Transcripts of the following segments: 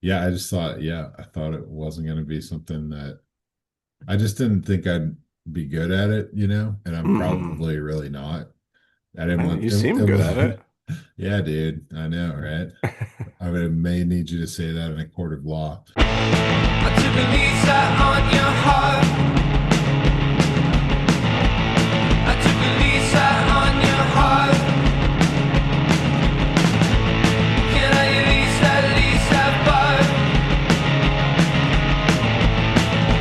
Yeah, I just thought, yeah, I thought it wasn't going to be something that I just didn't think I'd be good at it, and I'm Hmm. probably really not. I didn't You want seem good at it. it. Yeah, dude, I know, right? May need you to say that in a court of law. I took a lease out on your heart. I took a lease out on your heart. Can I at least have fun?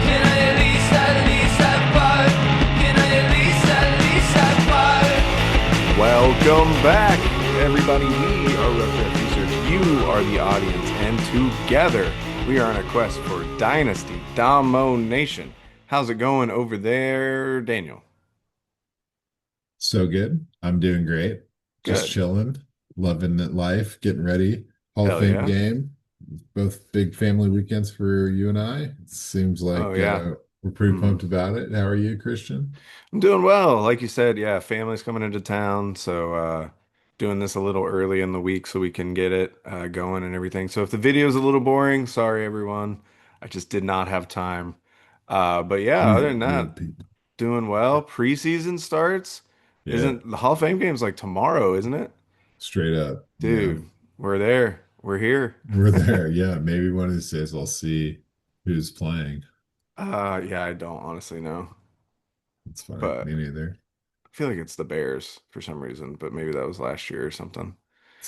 Can I at least have fun? Can I at least have fun? Welcome back, everybody. We are Rough Draft Research. You are the audience, and together we are on a quest for Dynasty Domination. How's it going over there, Daniel? So good. I'm doing great. Just Good. chilling, loving it life, getting ready. Hall of Hell Fame yeah. game. Both big family weekends for you and I. It seems Oh like yeah. we're pretty Hmm. pumped about it. How are you, Christian? I'm doing well. Like you said, yeah, family's coming into town, so doing this a little early in the week so we can get it going and everything. So if the video's a little boring, sorry everyone. I just did not have time. But yeah, We other are than real that, people. doing well. Preseason starts. Yeah, Isn't the Hall of Fame game's like tomorrow, isn't it? straight up. Yeah, Dude, we're there. We're here. we're there. Yeah, maybe one of these days I'll see who's playing. Yeah, I don't honestly know, It's funny. but Me neither. I feel like it's the Bears for some reason, but maybe that was last year or something.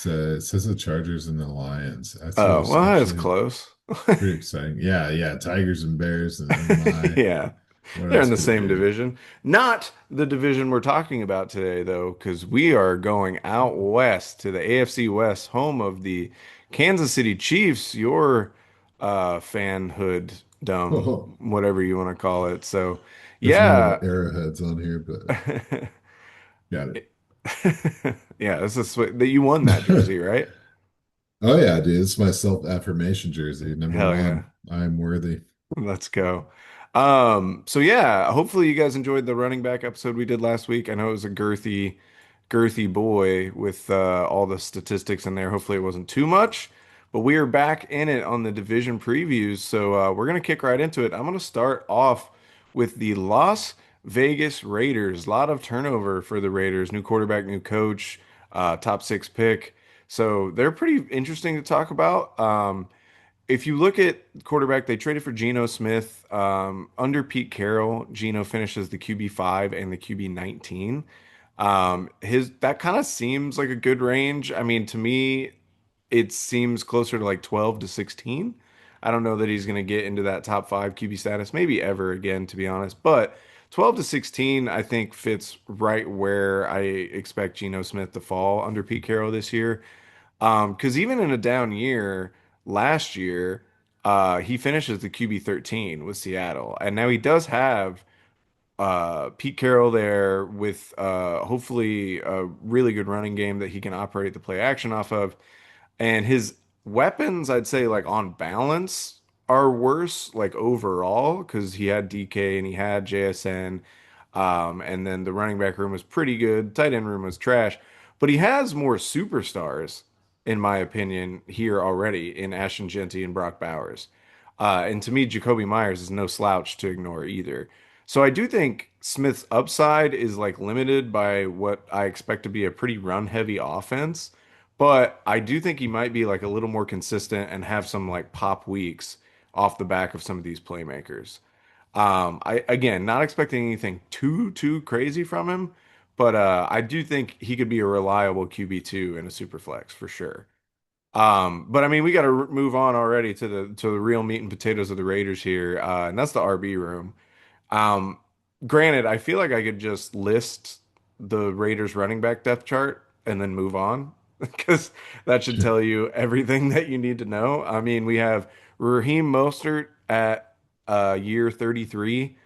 It says the Chargers and the Lions. That's Oh, what's well, that's actually close. pretty exciting. Yeah, yeah. Tigers and Bears and oh my. Yeah, What they're in else the could it same be? division. Not the division we're talking about today, though, because we are going out west to the AFC West, home of the Kansas City Chiefs, your fanhood, dumb, Oh, whatever you want to call it. So, there's no yeah. arrowheads on here, but got it. Yeah, this is that you won that jersey, right? Oh yeah, dude. It's my self-affirmation jersey. Number Hell yeah. one. I'm worthy. Let's go. So yeah, hopefully you guys enjoyed the running back episode we did last week. I know it was a girthy boy with all the statistics in there. Hopefully it wasn't too much, but we are back in it on the division previews. So we're gonna kick right into it. I'm gonna start off with the Las Vegas Raiders. A lot of turnover for the Raiders. New quarterback, new coach, top six pick. So they're pretty interesting to talk about. If you look at quarterback, they traded for Geno Smith. Under Pete Carroll, Geno finishes the QB5 and the QB19. His that kind of seems like a good range. I mean, to me, it seems closer to like 12 to 16. I don't know that he's going to get into that top five QB status, maybe ever again, to be honest. But 12 to 16, I think fits right where I expect Geno Smith to fall under Pete Carroll this year. Because even in a down year last year, he finishes the QB 13 with Seattle, and now he does have Pete Carroll there with hopefully a really good running game that he can operate the play action off of. And his weapons, I'd say, like on balance, are worse, like overall, because he had DK and he had JSN. And then the running back room was pretty good. Tight end room was trash. But he has more superstars, in my opinion, here already in Ashton Genty and Brock Bowers. And to me, Jacoby Myers is no slouch to ignore either. So I do think Smith's upside is like limited by what I expect to be a pretty run heavy offense. But I do think he might be like a little more consistent and have some like pop weeks off the back of some of these playmakers. I again not expecting anything too crazy from him, but I do think he could be a reliable QB2 in a super flex for sure. But I mean, we got to move on already to the real meat and potatoes of the Raiders here, and that's the RB room. Um, Granted, I feel like I could just list the Raiders running back depth chart and then move on because that should tell you everything that you need to know. I mean, we have Raheem Mostert at year 33,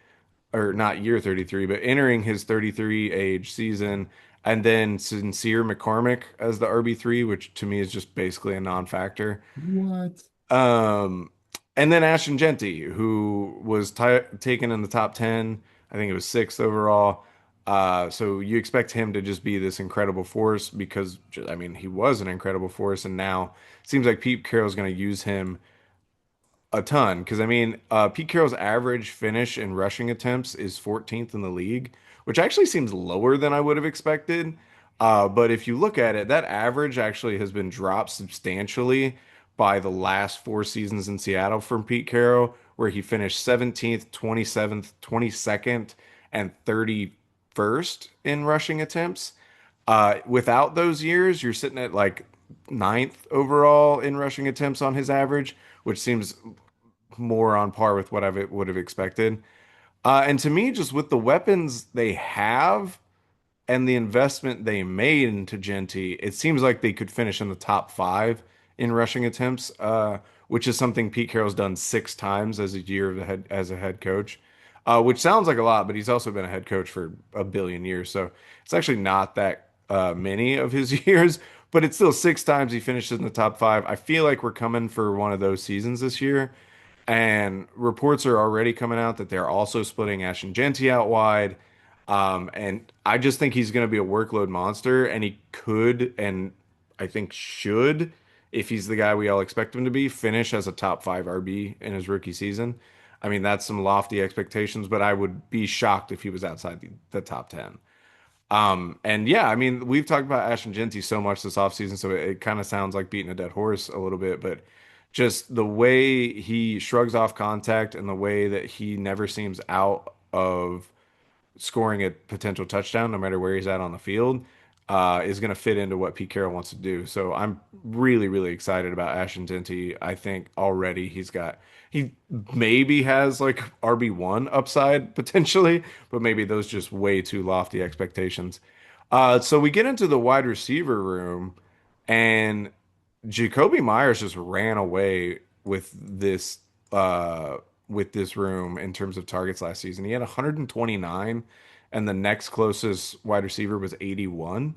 or not year 33, but entering his 33 age season, and then Sincere McCormick as the RB3, which to me is just basically a non-factor. What? Um, and then Ashton Genty, who was taken in the top 10. I think it was sixth overall. So you expect him to just be this incredible force because, I mean, he was an incredible force, and now it seems like Pete Carroll's going to use him. a ton because I mean, Pete Carroll's average finish in rushing attempts is 14th in the league, which actually seems lower than I would have expected. But if you look at it, that average actually has been dropped substantially by the last four seasons in Seattle from Pete Carroll, where he finished 17th, 27th, 22nd, and 31st in rushing attempts. Without those years, you're sitting at like ninth overall in rushing attempts on his average, which seems more on par with what I would have expected. And to me, just with the weapons they have and the investment they made into Genty, it seems like they could finish in the top five in rushing attempts, which is something Pete Carroll's done six times as a year of as a head coach, which sounds like a lot, but he's also been a head coach for a billion years, so it's actually not that many of his years, but it's still six times he finishes in the top five. I feel like we're coming for one of those seasons this year. And reports are already coming out that they're also splitting Ashton Genty out wide. And I just think he's going to be a workload monster, and he could, and I think should, if he's the guy we all expect him to be, finish as a top five RB in his rookie season. I mean, that's some lofty expectations, but I would be shocked if he was outside the top 10. And yeah, I mean, we've talked about Ashton Genty so much this offseason, so it kind of sounds like beating a dead horse a little bit, but just the way he shrugs off contact and the way that he never seems out of scoring a potential touchdown, no matter where he's at on the field, is going to fit into what Pete Carroll wants to do. So I'm really, really excited about Ashton Genty. I think already he maybe has like RB1 upside potentially, but maybe those just way too lofty expectations. So we get into the wide receiver room, and Jacoby Myers just ran away uh with this room in terms of targets last season. He had 129 and the next closest wide receiver was 81.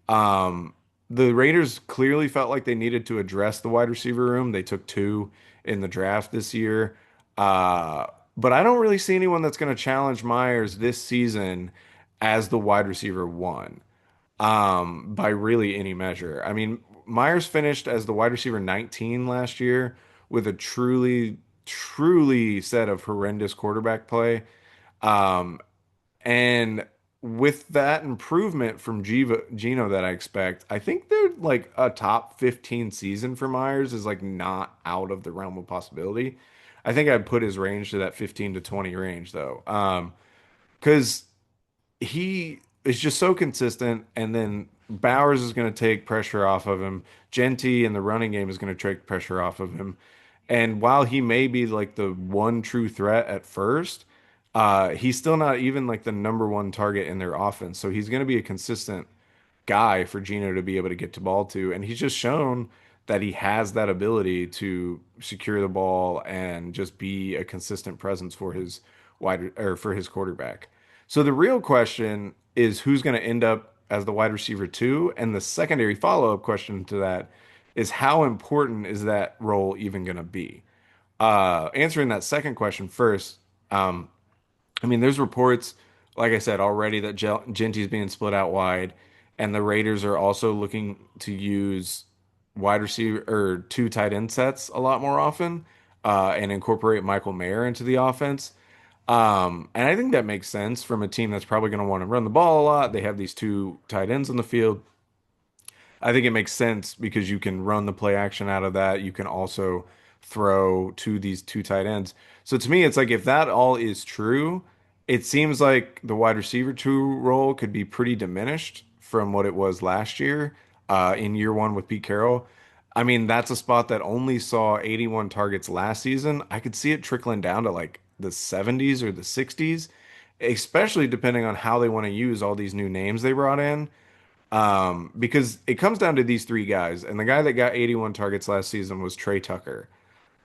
Um the Raiders clearly felt like they needed to address the wide receiver room. They took two in the draft this year. Uh but I don't really see anyone that's going to challenge Myers this season as the wide receiver one by really any measure. I mean, Myers finished as the wide receiver 19 last year with a truly set of horrendous quarterback play. Um, and with that improvement from Gino that I expect, I think they're like a top 15 season for Myers is like not out of the realm of possibility. I think I'd put his range to that 15 to 20 range though. Because he is just so consistent, and then Bowers is going to take pressure off of him. Genty and the running game is going to take pressure off of him. And while he may be like the one true threat at first, he's still not even like the number one target in their offense. So he's going to be a consistent guy for Gino to be able to get the ball to. And he's just shown that he has that ability to secure the ball and just be a consistent presence for his wide or for his quarterback. So the real question is who's going to end up as the wide receiver two? And the secondary follow-up question to that is how important is that role even going to be? Answering that second question first, I mean, there's reports, like I said, already that Genty's being split out wide, and the Raiders are also looking to use wide receiver or two tight end sets a lot more often, and incorporate Michael Mayer into the offense. And I think that makes sense from a team that's probably going to want to run the ball a lot. They have these two tight ends on the field. I think it makes sense because you can run the play action out of that. You can also throw to these two tight ends. So to me, it's like if that all is true, it seems like the wide receiver two role could be pretty diminished from what it was last year, in year one with Pete Carroll. I mean, that's a spot that only saw 81 targets last season. I could see it trickling down to like the 70s or the 60s, especially depending on how they want to use all these new names they brought in. Because it comes down to these three guys, and the guy that got 81 targets last season was Trey Tucker,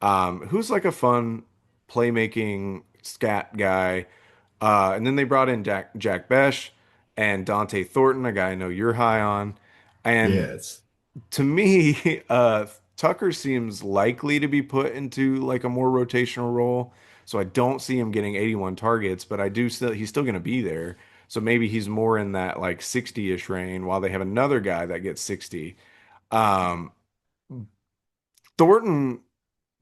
who's like a fun playmaking scat guy. And then they brought in Jack Besh and Dante Thornton, a guy I know you're high on. Yeah, And it's to me, Tucker seems likely to be put into like a more rotational role. So I don't see him getting 81 targets, but I do still he's still going to be there. So maybe he's more in that like 60-ish range while they have another guy that gets 60. Um, Thornton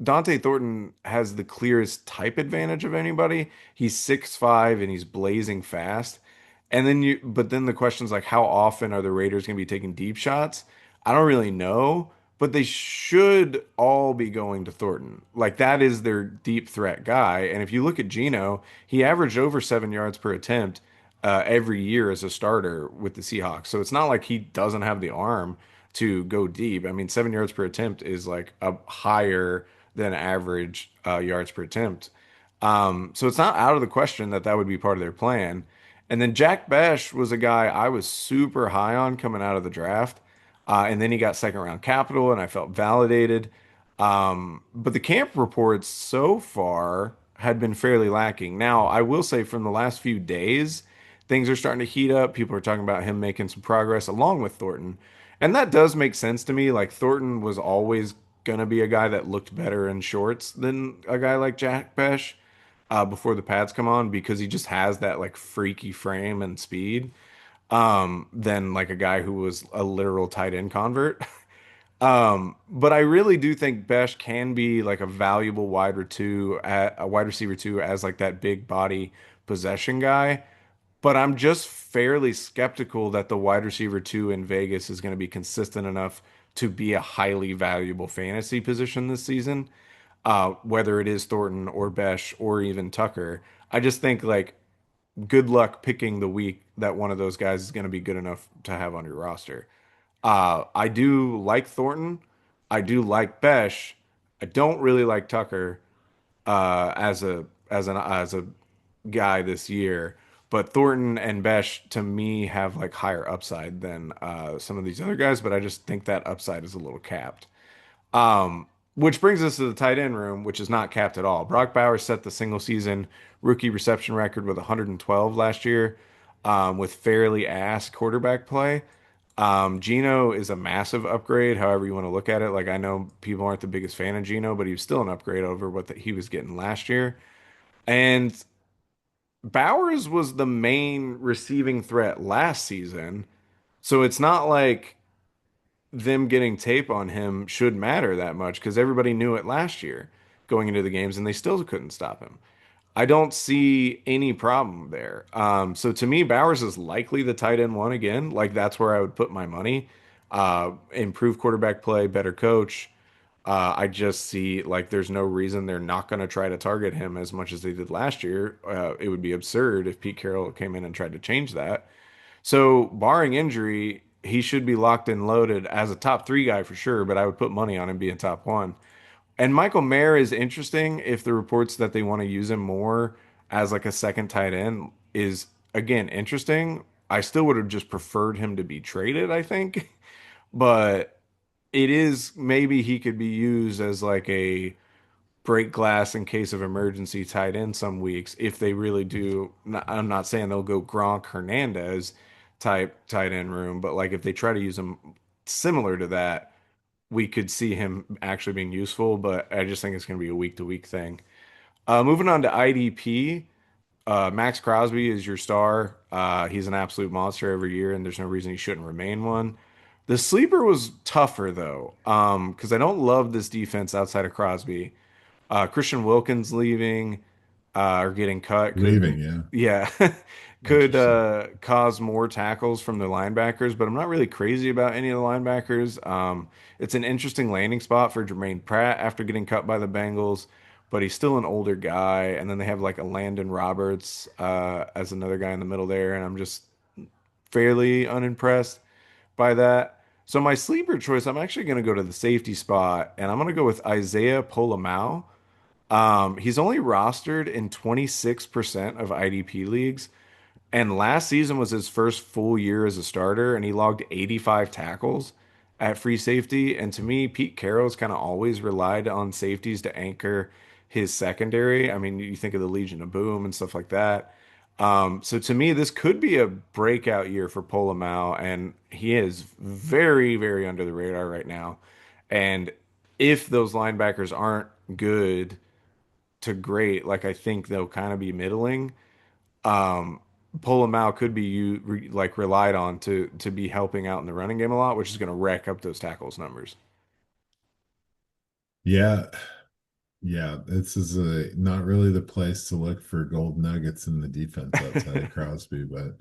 Dante Thornton has the clearest type advantage of anybody. He's 6'5" and he's blazing fast. But then the question's like, how often are the Raiders going to be taking deep shots? I don't really know, but they should all be going to Thornton. Like that is their deep threat guy. And if you look at Geno, he averaged over 7 yards per attempt every year as a starter with the Seahawks. So it's not like he doesn't have the arm to go deep. I mean, 7 yards per attempt is like a higher than average yards per attempt. So it's not out of the question that that would be part of their plan. And then Jack Besh was a guy I was super high on coming out of the draft. And then he got second round capital, and I felt validated. But the camp reports so far had been fairly lacking. Now, I will say from the last few days, things are starting to heat up. People are talking about him making some progress along with Thornton. And that does make sense to me. Like Thornton was always going to be a guy that looked better in shorts than a guy like Jack Besh before the pads come on because he just has that like freaky frame and speed than like a guy who was a literal tight end convert. But I really do think Besh can be like a valuable a wide receiver too, as like that big body possession guy. But I'm just fairly skeptical that the wide receiver two in Vegas is going to be consistent enough to be a highly valuable fantasy position this season. Whether it is Thornton or Besh or even Tucker, I just think like good luck picking the week that one of those guys is going to be good enough to have on your roster. I do like Thornton. I do like Besh. I don't really like Tucker as a guy this year. But Thornton and Besh to me have like higher upside than some of these other guys. But I just think that upside is a little capped. Which brings us to the tight end room, which is not capped at all. Brock Bowers set the single season rookie reception record with 112 last year, with fairly ass quarterback play. Geno is a massive upgrade, however you want to look at it. Like I know people aren't the biggest fan of Geno, but he was still an upgrade over he was getting last year. And Bowers was the main receiving threat last season, so it's not like them getting tape on him should matter that much because everybody knew it last year going into the games and they still couldn't stop him. I don't see any problem there. So to me, Bowers is likely the tight end one again. Like that's where I would put my money. Improve quarterback play, better coach. I just see like there's no reason they're not going to try to target him as much as they did last year. It would be absurd if Pete Carroll came in and tried to change that. So, barring injury, he should be locked and loaded as a top three guy for sure, but I would put money on him being top one. And Michael Mayer is interesting if the reports that they want to use him more as like a second tight end is again interesting. I still would have just preferred him to be traded, I think. But it is maybe he could be used as like a break glass in case of emergency tight end some weeks if they really do. I'm not saying they'll go Gronk Hernandez type tight end room, but like if they try to use him similar to that, we could see him actually being useful. But I just think it's going to be a week to week thing. Moving on to IDP, Max Crosby is your star. He's an absolute monster every year, and there's no reason he shouldn't remain one. The sleeper was tougher though, because I don't love this defense outside of Crosby. Christian Wilkins leaving or getting cut Leaving, yeah. yeah, could Interesting. cause more tackles from the linebackers, but I'm not really crazy about any of the linebackers. It's an interesting landing spot for Jermaine Pratt after getting cut by the Bengals, but he's still an older guy. And then they have like a Landon Roberts as another guy in the middle there, and I'm just fairly unimpressed by that. So my sleeper choice, I'm actually going to go to the safety spot, and I'm going to go with Isaiah Polamau. He's only rostered in 26% of IDP leagues, and last season was his first full year as a starter, and he logged 85 tackles at free safety. And to me, Pete Carroll's kind of always relied on safeties to anchor his secondary. I mean, you think of the Legion of Boom and stuff like that. So to me, this could be a breakout year for Polamau, and he is very, very under the radar right now. And if those linebackers aren't good to great, like I think they'll kind of be middling. Um, Polamau could be like relied on to be helping out in the running game a lot, which is going to rack up those tackles numbers. Yeah. Yeah, this is not really the place to look for gold nuggets in the defense outside of Crosby, but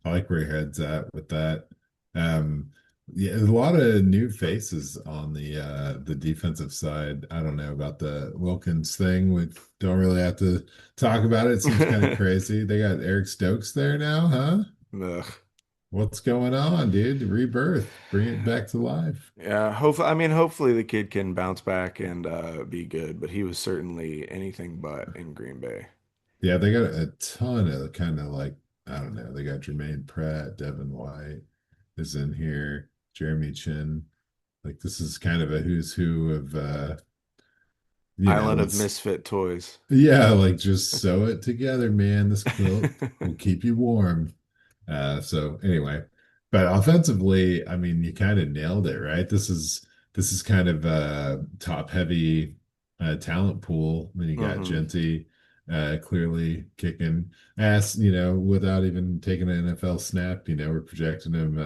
I like where your head's at with that. Um, yeah, a lot of new faces on the defensive side. I don't know about the Wilkins thing. We don't really have to talk about it. It seems kind of crazy. They got Eric Stokes there now, huh? Ugh. What's going on, dude? Rebirth. Bring it back to life. Yeah, hopefully, I mean, hopefully the kid can bounce back and be good, but he was certainly anything but in Green Bay. Yeah, they got a ton of kind of like, I don't know, they got Jermaine Pratt, Devin White is in here, Jeremy Chin. Like this is kind of a who's who of Island of let's misfit toys. yeah, like just sew it together, man. This quilt will keep you warm. So anyway, but offensively, I mean, you kind of nailed it, right? This is kind of a top heavy talent pool. Then you got Hmm. Genty clearly kicking ass, without even taking an NFL snap. We're projecting him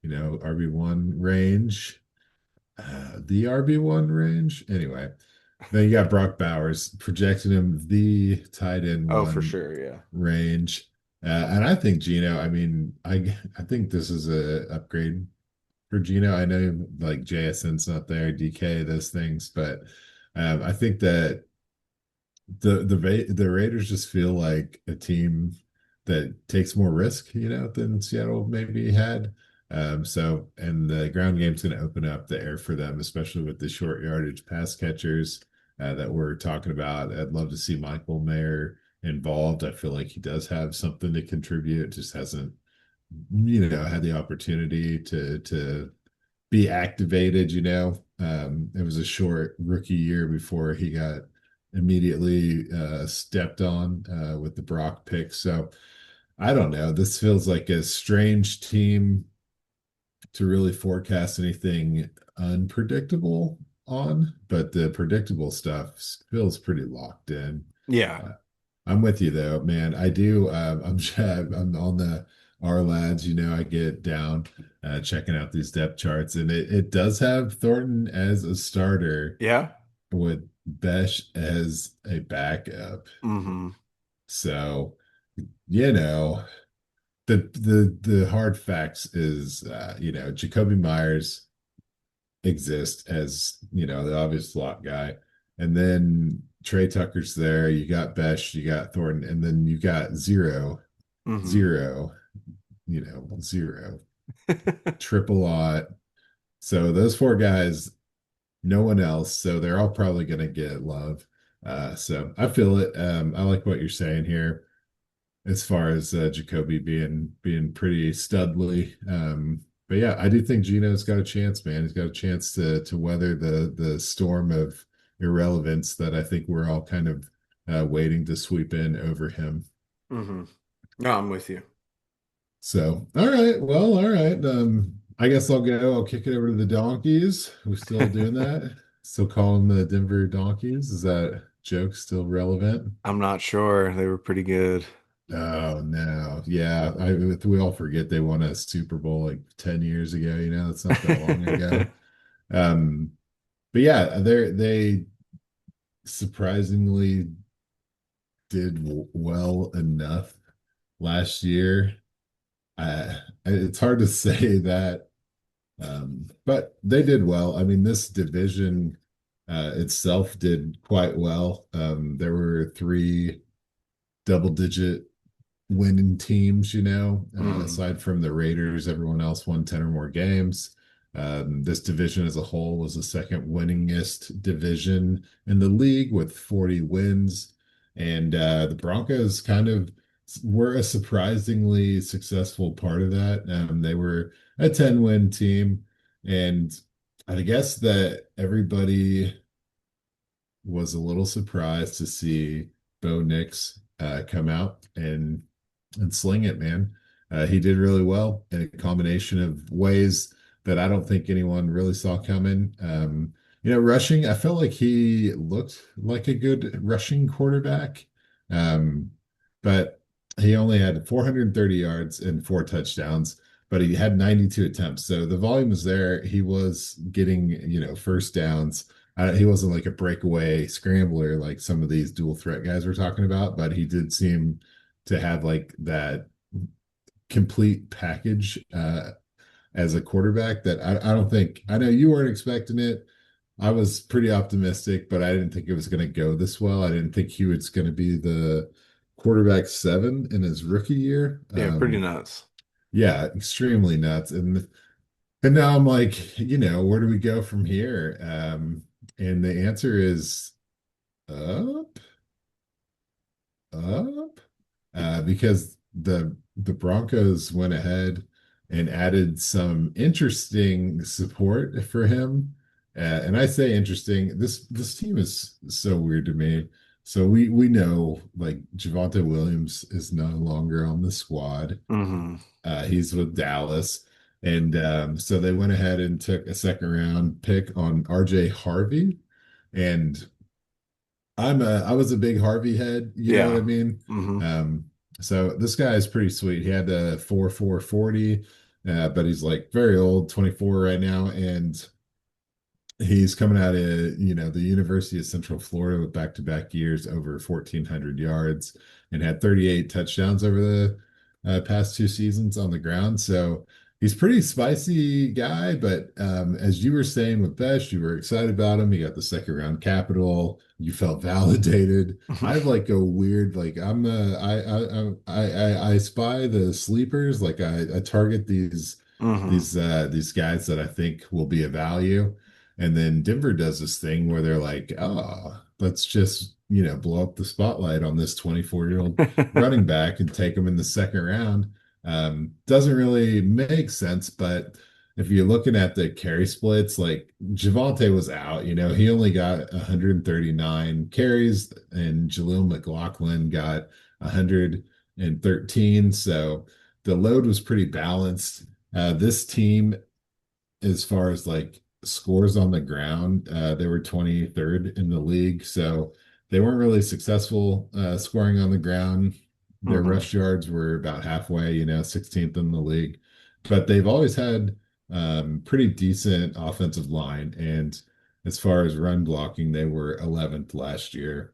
RB1 range. The RB1 range. Anyway, then you got Brock Bowers projecting him the tight end Oh, for one sure, yeah. range. And I think Gino, I mean, I think this is a upgrade for Gino. I know like JSN's not there, DK, those things, but I think that the Raiders just feel like a team that takes more risk, than Seattle maybe had. And the ground game's going to open up the air for them, especially with the short yardage pass catchers that we're talking about. I'd love to see Michael Mayer involved. I feel like he does have something to contribute, just hasn't, had the opportunity to be activated. It was a short rookie year before he got immediately stepped on with the Brock pick. So I don't know. This feels like a strange team to really forecast anything unpredictable on, but the predictable stuff feels pretty locked in. Yeah. Uh, I'm with you though, man. I do. I'm on the R lads. I get down checking out these depth charts, and it does have Thornton as a starter Yeah. with Besh as a backup. Hmm. So, you know, the hard facts is Jacoby Myers exists as, the obvious slot guy. And then Trey Tucker's there. You got Besh, you got Thornton, and then you got zero, Hmm. zero, zero, triple lot. So those four guys, no one else. So they're all probably going to get love. So I feel it. I like what you're saying here as far as Jacoby being pretty studly. But yeah, I do think Gino's got a chance, man. He's got a chance to weather the storm of irrelevance that I think we're all kind of waiting to sweep in over him. Hmm. No, I'm with you. So, all right, well, all right. I guess I'll go. I'll kick it over to the Donkeys. We're still doing that. Still calling the Denver Donkeys. Is that joke still relevant? I'm not sure. They were pretty good. Oh no. Yeah, we all forget they won a Super Bowl like 10 years ago, it's not that long ago. Um, but yeah, they surprisingly did well enough last year. It's hard to say that, but they did well. I mean, this division itself did quite well. There were three double-digit winning teams, Hmm. aside from the Raiders, everyone else won 10 or more games. This division as a whole was the second winningest division in the league with 40 wins. And the Broncos kind of were a surprisingly successful part of that. They were a 10-win team. And I guess that everybody was a little surprised to see Bo Nix come out and sling it, man. He did really well in a combination of ways that I don't think anyone really saw coming. Rushing, I felt like he looked like a good rushing quarterback, um, but he only had 430 yards and four touchdowns, but he had 92 attempts. So the volume was there. He was getting, first downs, he wasn't like a breakaway scrambler like some of these dual threat guys we're talking about, but he did seem to have like that complete package as a quarterback that I don't think I know you weren't expecting it. I was pretty optimistic, but I didn't think it was going to go this well. I didn't think he was going to be the quarterback 7 in his rookie year. Yeah, pretty nuts. Yeah, extremely nuts. And now I'm like, where do we go from here? And the answer is up, up, because the Broncos went ahead and added some interesting support for him. And I say interesting. This team is so weird to me. So we know like Javonte Williams is no longer on the squad. Hmm. He's with Dallas. And so they went ahead and took a second round pick on RJ Harvey. And I was a big Harvey head, you know what I Yeah. mean? Hmm. Um, so this guy is pretty sweet. He had a 4.440, but he's like very old, 24 right now, and he's coming out of, the University of Central Florida with back-to-back years over 1,400 yards and had 38 touchdowns over the past 2 seasons on the ground. So he's pretty spicy guy, but as you were saying with Besh, you were excited about him. You got the second round capital. You felt validated. I have like a weird, like I spy the sleepers. Like I target Hmm. these guys that I think will be a value. And then Denver does this thing where they're like, oh, let's just, blow up the spotlight on this 24-year-old running back and take him in the second round. Doesn't really make sense, but if you're looking at the carry splits, like Javonte was out, he only got 139 carries, and Jaleel McLaughlin got 113. So the load was pretty balanced. This team, as far as like scores on the ground, they were 23rd in the league. So they weren't really successful scoring on the ground. Their Hmm. rush yards were about halfway, 16th in the league. But they've always had pretty decent offensive line. And as far as run blocking, they were 11th last year.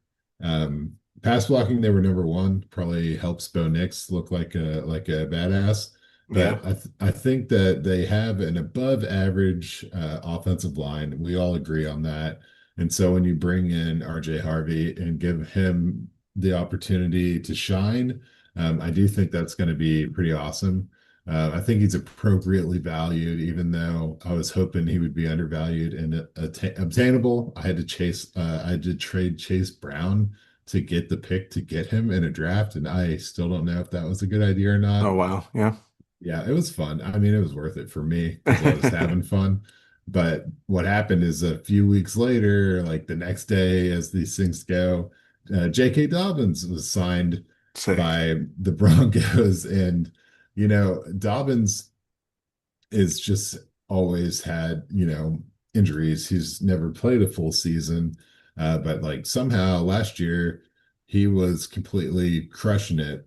Pass blocking, they were number one. Probably helps Bo Nix look like a badass. Yeah. But I think that they have an above average offensive line. We all agree on that. And so when you bring in RJ Harvey and give him the opportunity to shine, I do think that's going to be pretty awesome. I think he's appropriately valued, even though I was hoping he would be undervalued and obtainable. I had to trade Chase Brown to get the pick to get him in a draft, and I still don't know if that was a good idea or Oh, not. wow. Yeah. Yeah, it was fun. I mean, it was worth it for me because I was having fun. But what happened is a few weeks later, like the next day, as these things go, J.K. Dobbins was signed Sick. by the Broncos. And, Dobbins is just always had, injuries. He's never played a full season. But like somehow last year, he was completely crushing it,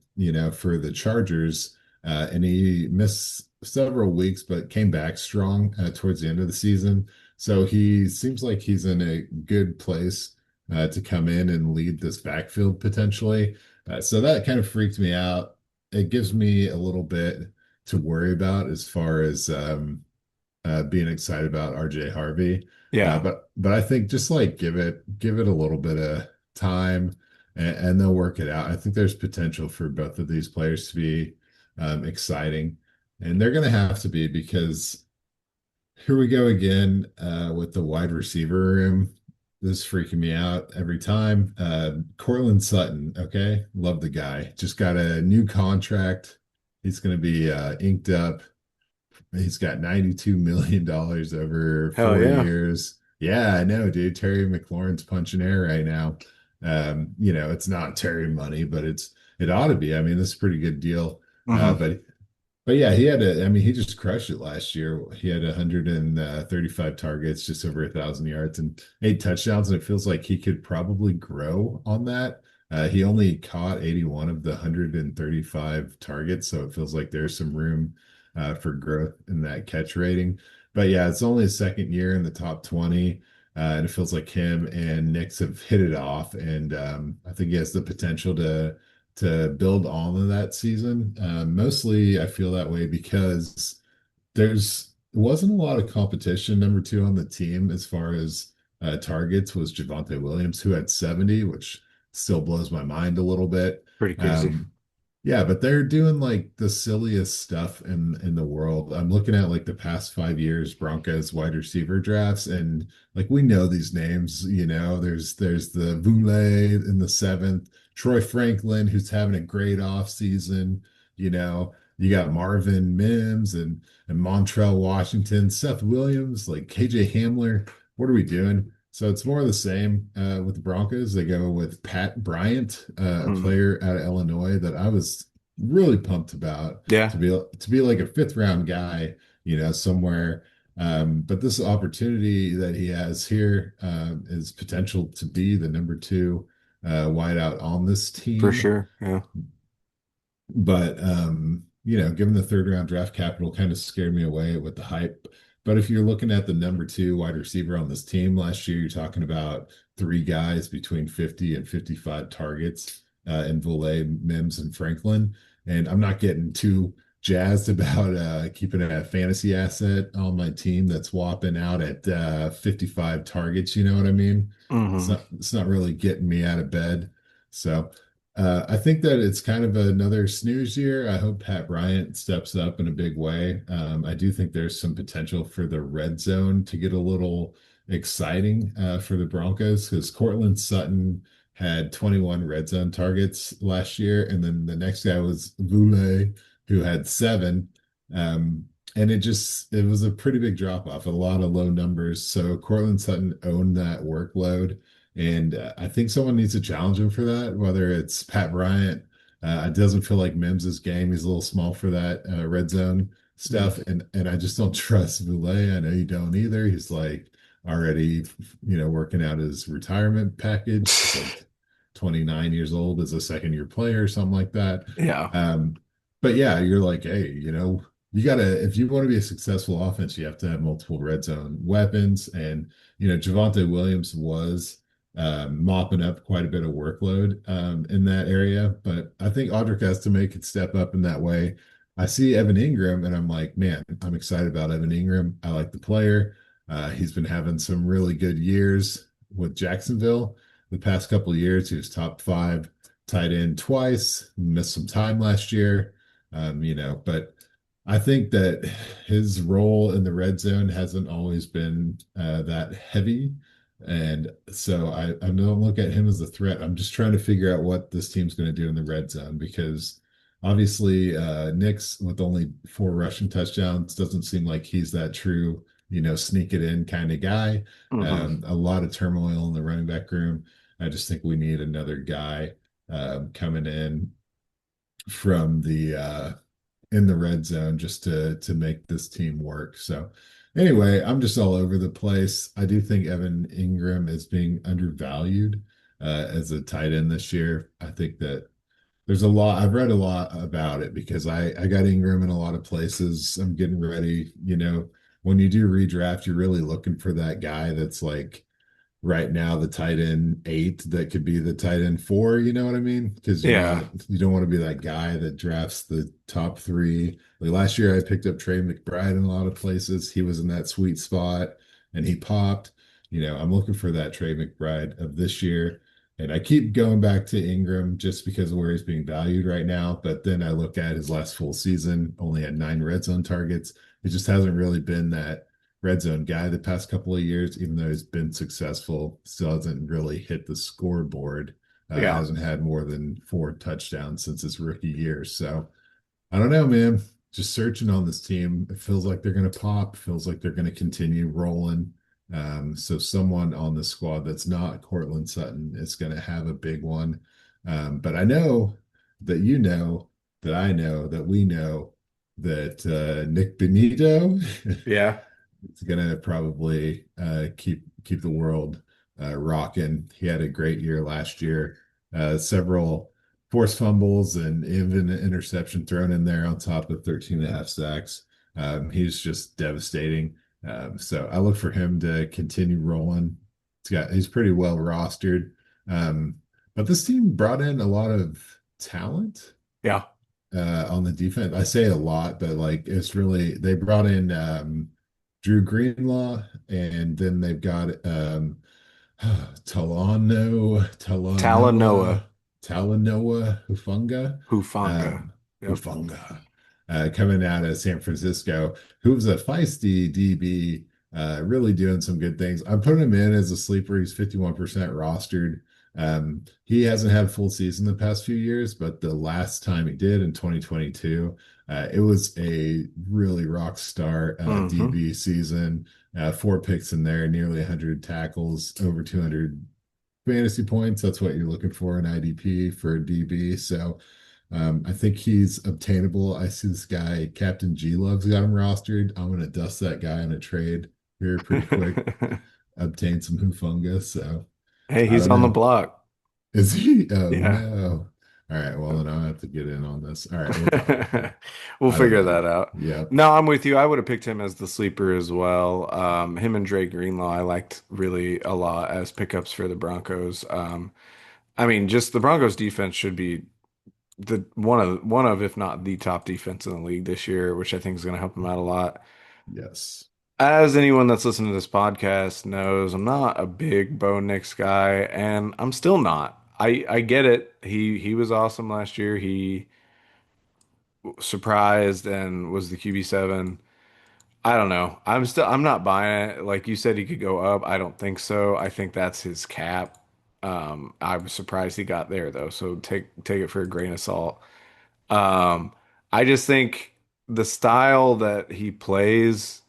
for the Chargers. And he missed several weeks, but came back strong towards the end of the season. So he seems like he's in a good place to come in and lead this backfield potentially. So that kind of freaked me out. It gives me a little bit to worry about as far as being excited about RJ Harvey. Yeah. But I think just like give it a little bit of time and they'll work it out. I think there's potential for both of these players to be exciting, and they're going to have to be because here we go again with the wide receiver room. This is freaking me out every time. Cortland Sutton, okay, love the guy. Just got a new contract. He's going to be inked up. He's got $92 million over Hell four yeah. years. Yeah, I know, dude. Terry McLaurin's punching air right now. It's not Terry money, but it ought to be. I mean, this is a pretty good deal. Hmm. But yeah, I mean, he just crushed it last year. He had 135 targets, just over 1,000 yards and 8 touchdowns. And it feels like he could probably grow on that. He only caught 81 of the 135 targets. So it feels like there's some room for growth in that catch rating. But yeah, it's only his second year in the top 20. And it feels like him and Knicks have hit it off, and I think he has the potential to build on to that season. Mostly, I feel that way because wasn't a lot of competition. Number two on the team as far as targets was Javonte Williams, who had 70, which still blows my mind a little bit. Pretty crazy. Um, yeah, but they're doing like the silliest stuff in the world. I'm looking at like the past 5 years Broncos wide receiver drafts, and like we know these names. There's the Voulet in the seventh, Troy Franklin, who's having a great off season. You got Marvin Mims and Montrell Washington, Seth Williams, like KJ Hamler. What are we doing? So it's more of the same with the Broncos. They go with Pat Bryant, a Mhm. player out of Illinois that I was really pumped about Yeah, to be like a fifth round guy, somewhere. But this opportunity that he has here is potential to be the number two wideout on this for team. sure. Yeah. But given the third round draft capital kind of scared me away with the hype. But if you're looking at the number two wide receiver on this team last year, you're talking about three guys between 50 and 55 targets in Volet, Mims, and Franklin. And I'm not getting too jazzed about keeping a fantasy asset on my team that's whopping out at 55 targets. You know what I mean? Hmm. It's not really getting me out of bed. So I think that it's kind of another snooze year. I hope Pat Bryant steps up in a big way. I do think there's some potential for the red zone to get a little exciting for the Broncos because Cortland Sutton had 21 red zone targets last year, and then the next guy was Voulet, who had seven. And it was a pretty big drop off, a lot of low numbers. So Cortland Sutton owned that workload. And I think someone needs to challenge him for that, whether it's Pat Bryant. It doesn't feel like Mims' game. He's a little small for that red zone stuff. And I just don't trust Voulet. I know you don't either. He's like already, working out his retirement package. He's like 29 years old as a second year player or something like that. Yeah. Um, but yeah, you're like, hey, you gotta, if you want to be a successful offense, you have to have multiple red zone weapons. And, Javonte Williams was mopping up quite a bit of workload in that area. But I think Audric Estimate could step up in that way. I see Evan Ingram, and I'm like, man, I'm excited about Evan Ingram. I like the player. He's been having some really good years with Jacksonville the past couple of years. He was top five tight end twice, missed some time last year. But I think that his role in the red zone hasn't always been that heavy. And so I don't look at him as a threat. I'm just trying to figure out what this team's going to do in the red zone because obviously Knicks with only 4 rushing touchdowns doesn't seem like he's that true, sneak it in kind of guy. Hmm. A lot of turmoil in the running back room. I just think we need another guy coming in from the in the red zone just to make this team work. So anyway, I'm just all over the place. I do think Evan Ingram is being undervalued as a tight end this year. I think that there's a lot. I've read a lot about it because I got Ingram in a lot of places. I'm getting ready. When you do redraft, you're really looking for that guy that's like right now the tight end eight that could be the tight end four, you know what I mean? Because Yeah. you don't want to be that guy that drafts the top three. Like last year I picked up Trey McBride in a lot of places. He was in that sweet spot and he popped. I'm looking for that Trey McBride of this year. And I keep going back to Ingram just because of where he's being valued right now. But then I look at his last full season, only had 9 red zone targets. It just hasn't really been that red zone guy the past couple of years, even though he's been successful, still hasn't really hit the scoreboard. Yeah. Hasn't had more than 4 touchdowns since his rookie year. So I don't know, man. Just searching on this team. It feels like they're going to pop, feels like they're going to continue rolling. So someone on the squad that's not Cortland Sutton is going to have a big one. But I know that that I know, that we know that Nick Benito Yeah. it's gonna probably keep the world rocking. He had a great year last year. Several forced fumbles and even an interception thrown in there on top of 13 and a half sacks. He's just devastating. So I look for him to continue rolling. He's pretty well rostered. Um, but this team brought in a lot of talent Yeah. on the defense. I say a lot, but like it's really they brought in Drew Greenlaw, and then they've got Talanoa Talanoa Hufunga, Hufanga. um, Yep. Hufunga, coming out of San Francisco, who's a feisty DB, really doing some good things. I'm putting him in as a sleeper. He's 51% rostered. He hasn't had a full season the past few years, but the last time he did in 2022, it was a really rock star Hmm. DB season. Four picks in there, nearly 100 tackles, over 200 fantasy points. That's what you're looking for in IDP for a DB. So I think he's obtainable. I see this guy, Captain G Love's got him rostered. I'm going to dust that guy in a trade here pretty quick, obtain some Hufunga. So Hey, I he's don't on the know. block. Is he? Oh Yeah. no. All right. Well, then I'll have to get in on this. All right. We'll talk. We'll I don't figure know. that out. Yep. No, I'm with you. I would have picked him as the sleeper as well. Him and Dre Greenlaw, I liked really a lot as pickups for the Broncos. I mean, just the Broncos defense should be the one of if not the top defense in the league this year, which I think is going to help him out a lot. Yes. As anyone that's listening to this podcast knows, I'm not a big Bo Nix guy, and I'm still not. I get it. He was awesome last year. He surprised and was the QB7. I don't know. I'm not buying it. Like you said, he could go up. I don't think so. I think that's his cap. I was surprised he got there though. So take it for a grain of salt. Um, I just think the style that he plays,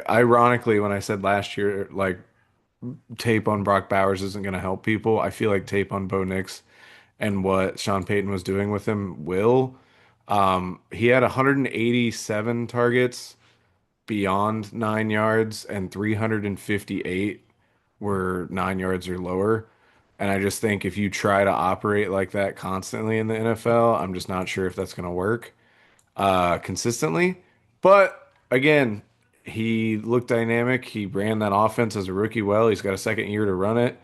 ironically, when I said last year, like tape on Brock Bowers isn't going to help people, I feel like tape on Bo Nix and what Sean Payton was doing with him will. He had 187 targets beyond 9 yards, and 358 were 9 yards or lower. And I just think if you try to operate like that constantly in the NFL, I'm just not sure if that's going to work consistently. But again, he looked dynamic. He ran that offense as a rookie well. He's got a second year to run it,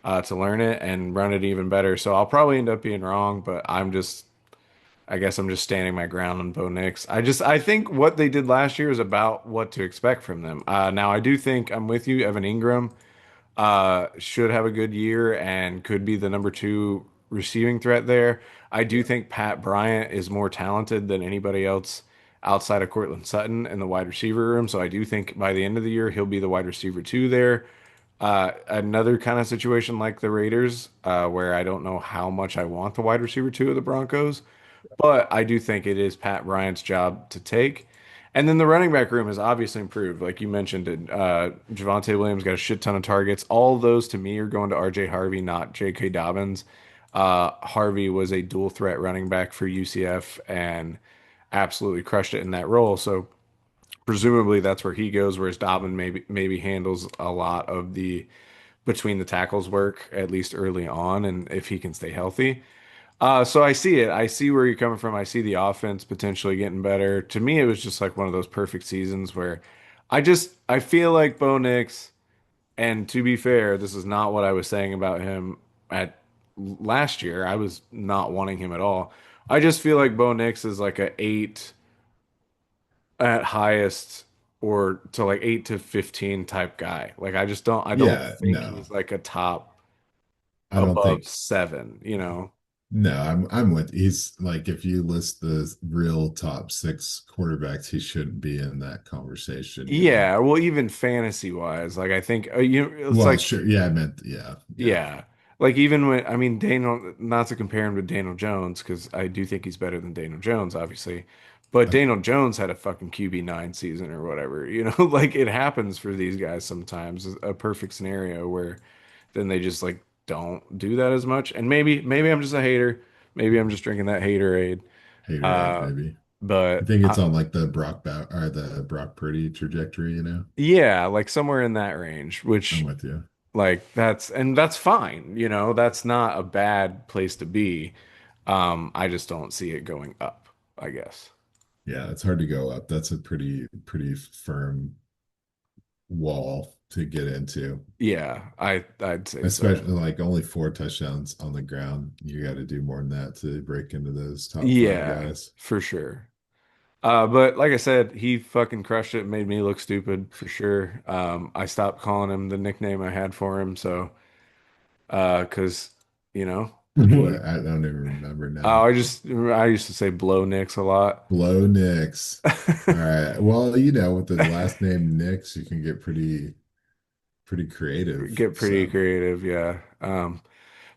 to learn it, and run it even better. So I'll probably end up being wrong, but I guess I'm just standing my ground on Bo Nix. I think what they did last year is about what to expect from them. Now I do think I'm with you. Evan Ingram should have a good year and could be the number two receiving threat there. I do Yeah. think Pat Bryant is more talented than anybody else outside of Cortland Sutton in the wide receiver room. So I do think by the end of the year he'll be the wide receiver two there. Another kind of situation like the Raiders, where I don't know how much I want the wide receiver two of the Broncos. But I do think it is Pat Bryant's job to take. And then the running back room has obviously improved. Like you mentioned, it, Javonte Williams got a shit ton of targets. All of those to me are going to RJ Harvey, not J.K. Dobbins. Harvey was a dual threat running back for UCF and absolutely crushed it in that role. So presumably that's where he goes, whereas Dobbin maybe handles a lot of the between the tackles work, at least early on, and if he can stay healthy. So I see it. I see where you're coming from. I see the offense potentially getting better. To me, it was just like one of those perfect seasons where I feel like Bo Nix, and to be fair, this is not what I was saying about him at last year. I was not wanting him at all. I just feel like Bo Nix is like a eight at highest or to like 8 to 15 type guy. Like I don't Yeah. think No, he's like a top I don't above think. 7. No, I'm with. He's like if you list the real top six quarterbacks, he shouldn't be in that conversation. Yeah, well, even fantasy wise, like I think it's Well, like sure. Yeah, I meant. Yeah, yeah. yeah, like even when I mean Daniel, not to compare him with Daniel Jones because I do think he's better than Daniel Jones, obviously, but Okay. Daniel Jones had a fucking QB9 season or whatever, like it happens for these guys sometimes. A perfect scenario where then they just like don't do that as much, and maybe I'm just a hater, maybe I'm just drinking that haterade, Haterade, uh, maybe. I but think it's on like the or the Brock Purdy trajectory. yeah, like somewhere in that range, I'm which. with you. Like that's fine, that's not a bad place to be. I just don't see it going up, I guess. Yeah, it's hard to go up. That's a pretty firm. wall to get into, Yeah, I'd say so. especially like only 4 touchdowns on the ground. You got to do more than that to break into those top five Yeah, guys. for sure. But like I said, he fucking crushed it, made me look stupid for sure. I stopped calling him the nickname I had for him, so 'cause you know, he What? I don't even remember now. I used to say blow nicks a lot. Blow Nix. All right. Well, with the last name Nix, you can get pretty creative. Get pretty So creative, yeah.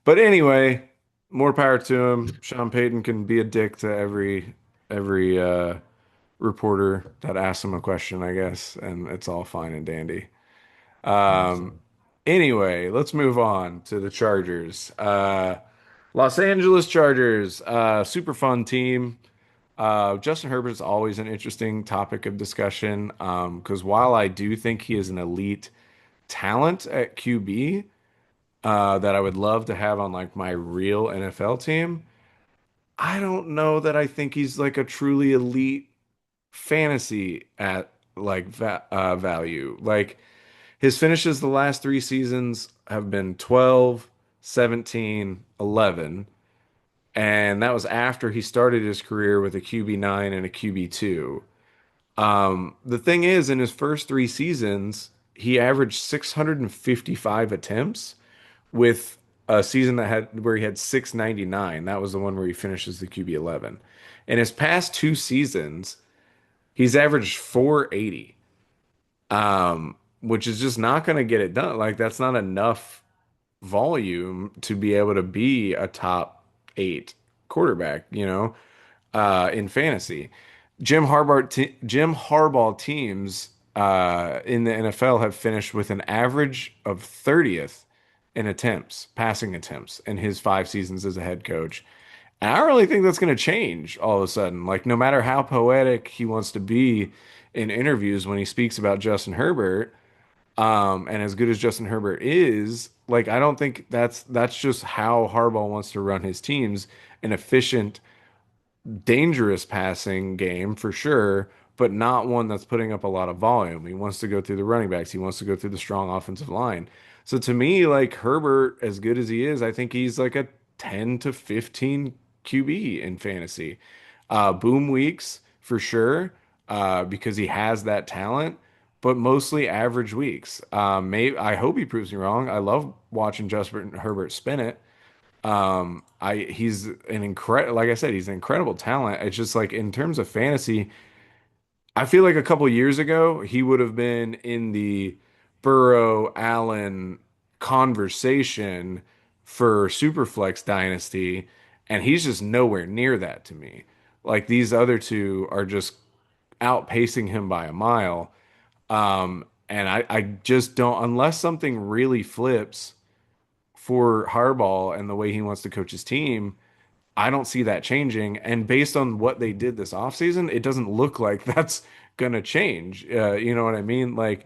But anyway, more power to him. Sean Payton can be a dick to every reporter that asks him a question, I guess, and it's all fine and dandy. Um, awesome. anyway, let's move on to the Chargers. Los Angeles Chargers, super fun team. Justin Herbert is always an interesting topic of discussion because while I do think he is an elite talent at QB that I would love to have on like my real NFL team, I don't know that I think he's like a truly elite fantasy at like value. Like his finishes the last 3 seasons have been 12, 17, 11, and that was after he started his career with a QB9 and a QB2. The thing is, in his first 3 seasons, he averaged 655 attempts with a season that had where he had 699. That was the one where he finishes the QB 11. In his past 2 seasons, he's averaged 480, which is just not going to get it done. Like that's not enough volume to be able to be a top 8 quarterback, in fantasy. Jim Harbaugh teams in the NFL have finished with an average of 30th in attempts, passing attempts, in his 5 seasons as a head coach. And I don't really think that's going to change all of a sudden. Like, no matter how poetic he wants to be in interviews when he speaks about Justin Herbert, and as good as Justin Herbert is, like, I don't think that's just how Harbaugh wants to run his teams, an efficient dangerous passing game for sure, but not one that's putting up a lot of volume. He wants to go through the running backs. He wants to go through the strong offensive line. So to me, like Herbert, as good as he is, I think he's like a 10 to 15 QB in fantasy. Boom weeks for sure, because he has that talent, but mostly average weeks. Maybe I hope he proves me wrong. I love watching Justin Herbert spin it. He's an incredible, like I said, he's an incredible talent. It's just like in terms of fantasy, I feel like a couple years ago he would have been in the Burrow Allen conversation for Superflex Dynasty, and he's just nowhere near that to me. Like these other two are just outpacing him by a mile. And I just don't, unless something really flips for Harbaugh and the way he wants to coach his team, I don't see that changing. And based on what they did this offseason, it doesn't look like that's gonna change. You know what I mean? Like,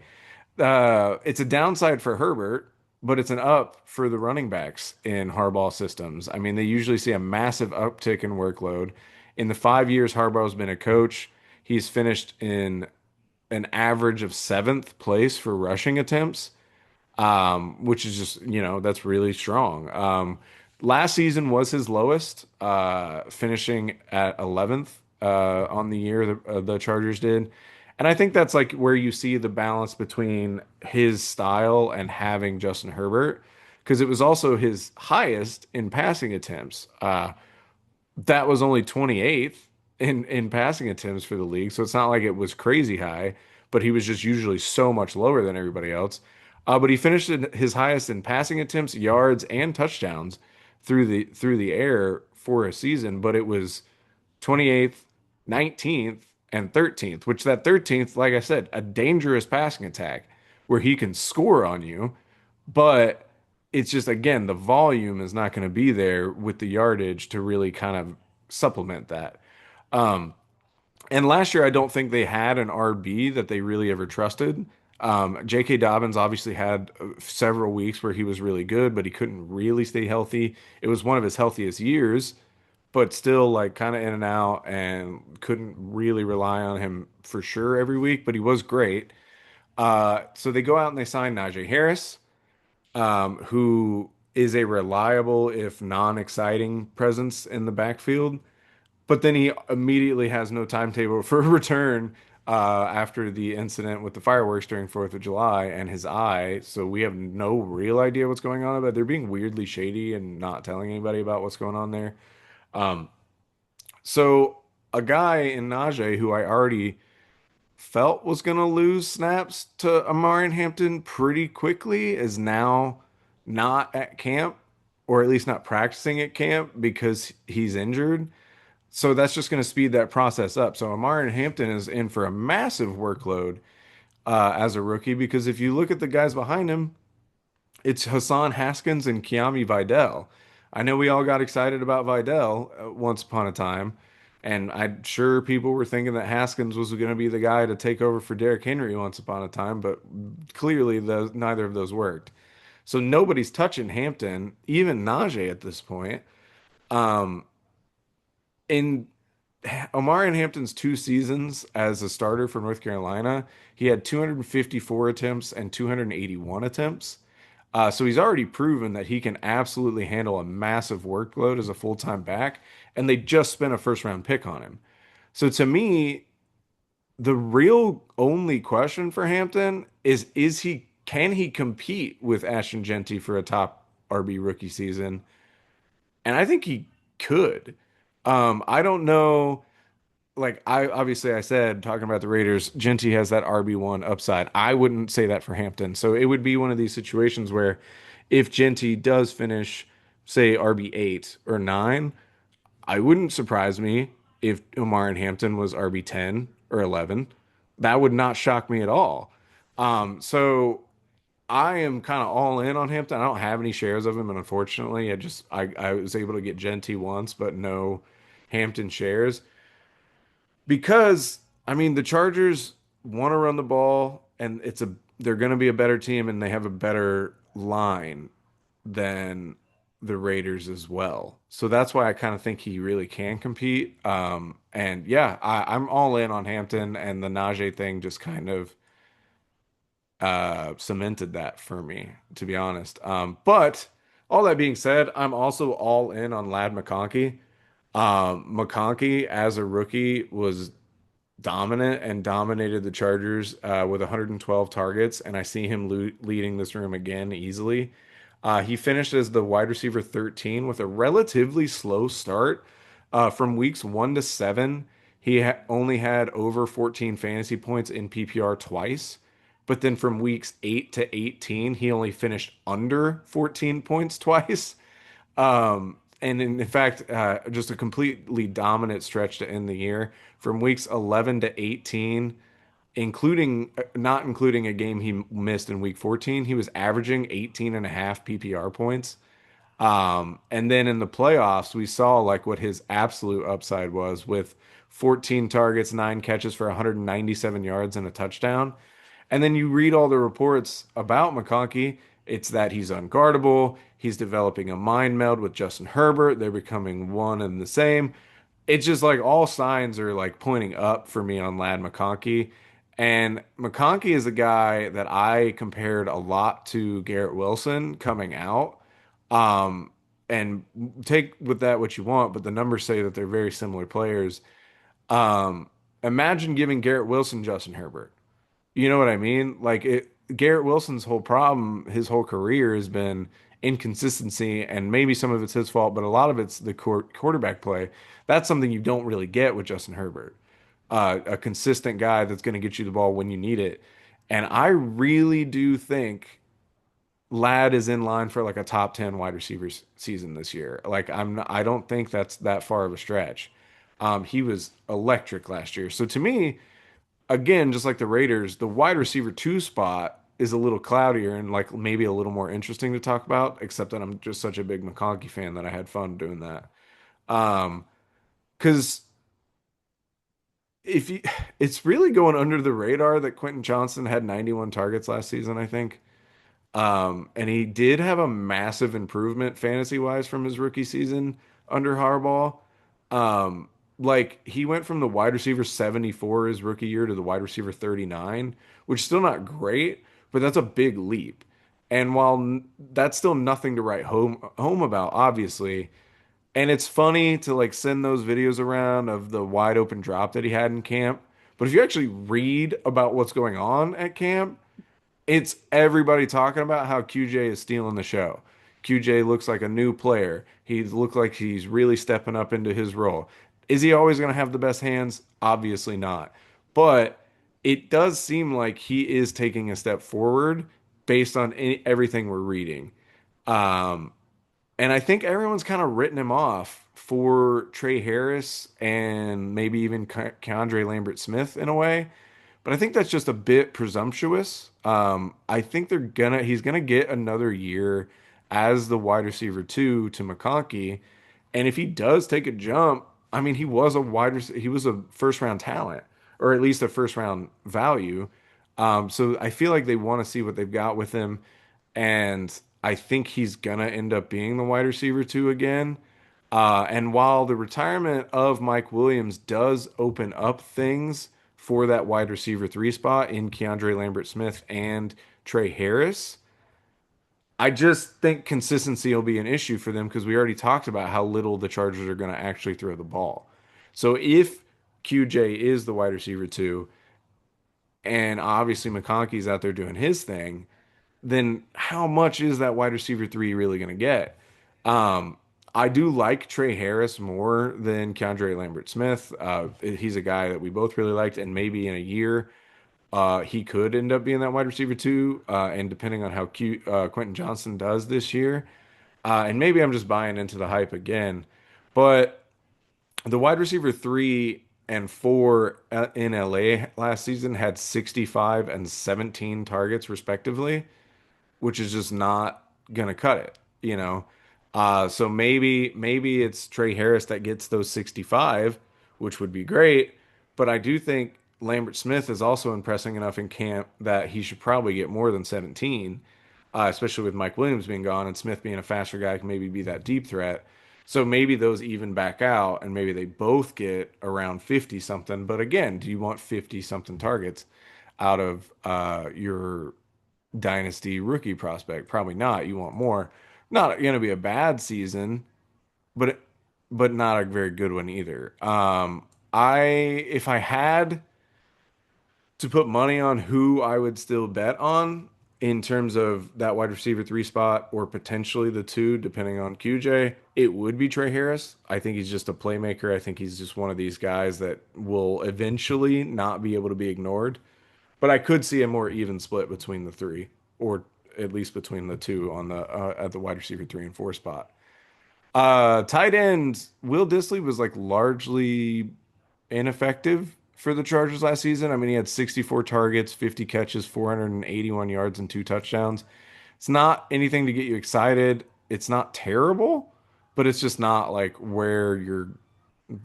it's a downside for Herbert, but it's an up for the running backs in Harbaugh systems. I mean, they usually see a massive uptick in workload. In the 5 years Harbaugh's been a coach, he's finished in an average of seventh place for rushing attempts, which is just, that's really strong. Last season was his lowest, finishing at 11th on the year the Chargers did. And I think that's like where you see the balance between his style and having Justin Herbert, because it was also his highest in passing attempts. That was only 28th in passing attempts for the league. So it's not like it was crazy high, but he was just usually so much lower than everybody else. But he finished his highest in passing attempts, yards, and touchdowns through the air for a season, but it was 28th, 19th, and 13th, which that 13th, like I said, a dangerous passing attack where he can score on you, but it's just again the volume is not going to be there with the yardage to really kind of supplement that. And last year, I don't think they had an RB that they really ever trusted. J.K. Dobbins obviously had several weeks where he was really good, but he couldn't really stay healthy. It was one of his healthiest years, but still like kind of in and out and couldn't really rely on him for sure every week, but he was great. So they go out and they sign Najee Harris, who is a reliable, if non-exciting presence in the backfield. But then he immediately has no timetable for a return after the incident with the fireworks during 4th of July and his eye. So we have no real idea what's going on, but they're being weirdly shady and not telling anybody about what's going on there. So a guy in Najee who I already felt was going to lose snaps to Amari Hampton pretty quickly is now not at camp, or at least not practicing at camp because he's injured. So that's just going to speed that process up. So Amari Hampton is in for a massive workload as a rookie because if you look at the guys behind him, it's Hassan Haskins and Kiami Vidal. I know we all got excited about Vidal once upon a time, and I'm sure people were thinking that Haskins was going to be the guy to take over for Derrick Henry once upon a time, but clearly neither of those worked. So nobody's touching Hampton, even Najee at this point. In Omarion Hampton's 2 seasons as a starter for North Carolina, he had 254 attempts and 281 attempts. So he's already proven that he can absolutely handle a massive workload as a full-time back, and they just spent a first-round pick on him. So to me, the real only question for Hampton is he can he compete with Ashton Genty for a top RB rookie season? And I think he could. I don't know. Like I obviously I said talking about the Raiders, Genty has that RB1 upside. I wouldn't say that for Hampton. So it would be one of these situations where if Genty does finish, say RB8 or 9, I wouldn't surprise me if Omar and Hampton was RB10 or 11. That would not shock me at all. So I am kind of all in on Hampton. I don't have any shares of him, and unfortunately, I was able to get Genty once, but no Hampton shares because I mean the Chargers want to run the ball, and they're going to be a better team, and they have a better line than the Raiders as well. So that's why I kind of think he really can compete. And yeah, I'm all in on Hampton, and the Najee thing just kind of cemented that for me, to be honest. But all that being said, I'm also all in on Lad McConkey. McConkey as a rookie was dominant and dominated the Chargers with 112 targets, and I see him leading this room again easily. He finished as the wide receiver 13 with a relatively slow start. From weeks 1 to 7, he only had over 14 fantasy points in PPR twice. But then from weeks 8 to 18, he only finished under 14 points twice. And in fact, just a completely dominant stretch to end the year. From weeks 11 to 18, including not including a game he missed in week 14, he was averaging 18 and a half PPR points. And then in the playoffs, we saw like what his absolute upside was with 14 targets, 9 catches for 197 yards and a touchdown. And then you read all the reports about McConkey. It's that he's unguardable. He's developing a mind meld with Justin Herbert. They're becoming one and the same. It's just like all signs are like pointing up for me on Lad McConkey. And McConkey is a guy that I compared a lot to Garrett Wilson coming out. Um, and take with that what you want, but the numbers say that they're very similar players. Um, Imagine giving Garrett Wilson Justin Herbert. You know what I mean? Garrett Wilson's whole problem, his whole career has been inconsistency, and maybe some of it's his fault, but a lot of it's the quarterback play. That's something you don't really get with Justin Herbert, a consistent guy that's going to get you the ball when you need it. And I really do think Ladd is in line for like a top 10 wide receivers season this year. I don't think that's that far of a stretch. He was electric last year. So to me, again, just like the Raiders, the wide receiver 2 spot is a little cloudier and like maybe a little more interesting to talk about, except that I'm just such a big McConkey fan that I had fun doing that. Because if you, it's really going under the radar that Quentin Johnson had 91 targets last season, I think. And he did have a massive improvement fantasy wise from his rookie season under Harbaugh. Um, like he went from the wide receiver 74 his rookie year to the wide receiver 39, which is still not great, but that's a big leap. And while that's still nothing to write home about, obviously, and it's funny to like send those videos around of the wide open drop that he had in camp. But if you actually read about what's going on at camp, it's everybody talking about how QJ is stealing the show. QJ looks like a new player. He looks like he's really stepping up into his role. Is he always going to have the best hands? Obviously not. But it does seem like he is taking a step forward based on everything we're reading. Um, and I think everyone's kind of written him off for Trey Harris and maybe even Keandre Lambert Smith in a way. But I think that's just a bit presumptuous. I think he's gonna get another year as the wide receiver two to McConkey. And if he does take a jump, I mean, he was a first round talent, or at least a first round value. So I feel like they want to see what they've got with him. And I think he's gonna end up being the wide receiver two again. And while the retirement of Mike Williams does open up things for that wide receiver three spot in Keandre Lambert Smith and Trey Harris, I just think consistency will be an issue for them because we already talked about how little the Chargers are going to actually throw the ball. So if QJ is the wide receiver two, and obviously McConkey's out there doing his thing, then how much is that wide receiver three really going to get? Um, I do like Trey Harris more than Keandre Lambert Smith. He's a guy that we both really liked, and maybe in a year, he could end up being that wide receiver too. And depending on how Quentin Johnson does this year, and maybe I'm just buying into the hype again, but the wide receiver three and four in LA last season had 65 and 17 targets respectively, which is just not gonna cut it, you know. So maybe it's Trey Harris that gets those 65, which would be great. But I do think Lambert Smith is also impressing enough in camp that he should probably get more than 17, especially with Mike Williams being gone and Smith being a faster guy, can maybe be that deep threat. So maybe those even back out and maybe they both get around 50 something. But again, do you want 50 something targets out of your dynasty rookie prospect? Probably not. You want more. Not going to be a bad season, but not a very good one either. I if I had to put money on who I would still bet on in terms of that wide receiver three spot or potentially the two, depending on QJ, it would be Trey Harris. I think he's just a playmaker. I think he's just one of these guys that will eventually not be able to be ignored. But I could see a more even split between the three, or at least between the two on the at the wide receiver three and four spot. Tight end Will Dissly was like largely ineffective for the Chargers last season. I mean, he had 64 targets, 50 catches, 481 yards, and two touchdowns. It's not anything to get you excited. It's not terrible, but it's just not like where you're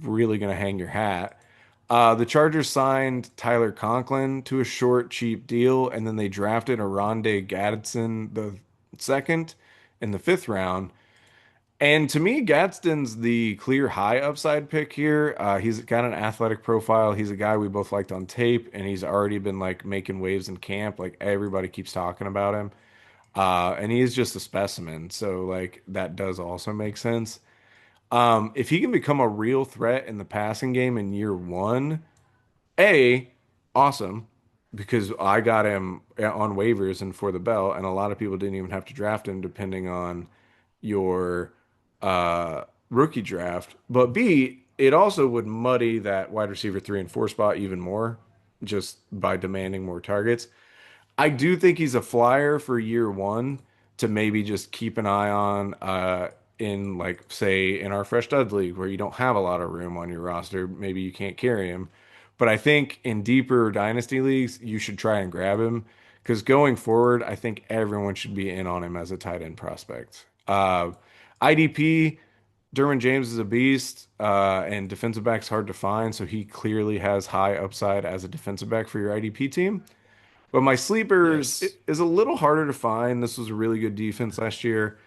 really going to hang your hat. The Chargers signed Tyler Conklin to a short, cheap deal, and then they drafted Aronde Gadsden the second in the fifth round. And to me, Gadsden's the clear high upside pick here. He's got an athletic profile. He's a guy we both liked on tape, and he's already been like making waves in camp. Like everybody keeps talking about him. And he is just a specimen. So like that does also make sense. If he can become a real threat in the passing game in year one, awesome, because I got him on waivers and for the belt, and a lot of people didn't even have to draft him depending on your rookie draft. But B, it also would muddy that wide receiver three and four spot even more just by demanding more targets. I do think he's a flyer for year one to maybe just keep an eye on in like say in our Fresh Stud League where you don't have a lot of room on your roster. Maybe you can't carry him. But I think in deeper dynasty leagues, you should try and grab him because going forward, I think everyone should be in on him as a tight end prospect. IDP, Derwin James is a beast, and defensive back's hard to find, so he clearly has high upside as a defensive back for your IDP team. But my sleepers Yes. is a little harder to find. This was a really good defense last year.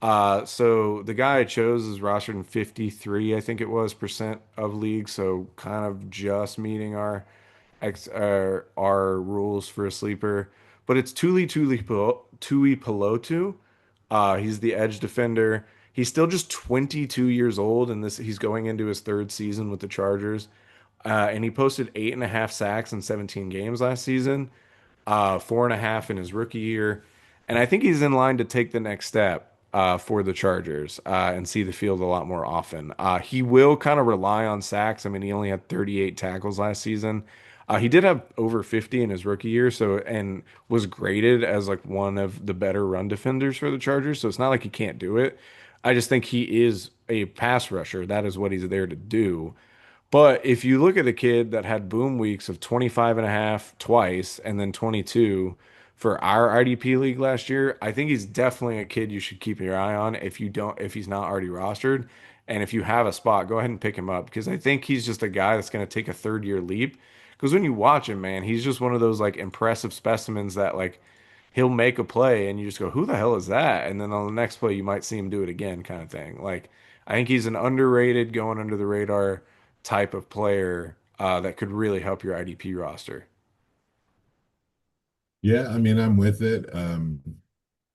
So the guy I chose is rostered in 53, I think it was, percent of leagues. So kind of just meeting our rules for a sleeper. But it's Tui Pelotu. He's the edge defender. He's still just 22 years old, and this he's going into his third season with the Chargers. And he posted 8.5 sacks in 17 games last season, 4.5 in his rookie year. And I think he's in line to take the next step for the Chargers and see the field a lot more often. He will kind of rely on sacks. I mean, he only had 38 tackles last season. He did have over 50 in his rookie year, so and was graded as like one of the better run defenders for the Chargers. So it's not like he can't do it. I just think he is a pass rusher. That is what he's there to do. But if you look at the kid that had boom weeks of 25 and a half twice and then 22 for our IDP league last year, I think he's definitely a kid you should keep your eye on if he's not already rostered. And if you have a spot, go ahead and pick him up because I think he's just a guy that's going to take a third year leap. Because when you watch him, man, he's just one of those like impressive specimens that like he'll make a play and you just go, who the hell is that? And then on the next play, you might see him do it again, kind of thing. Like, I think he's an underrated, going under the radar type of player that could really help your IDP roster. Yeah, I mean, I'm with it.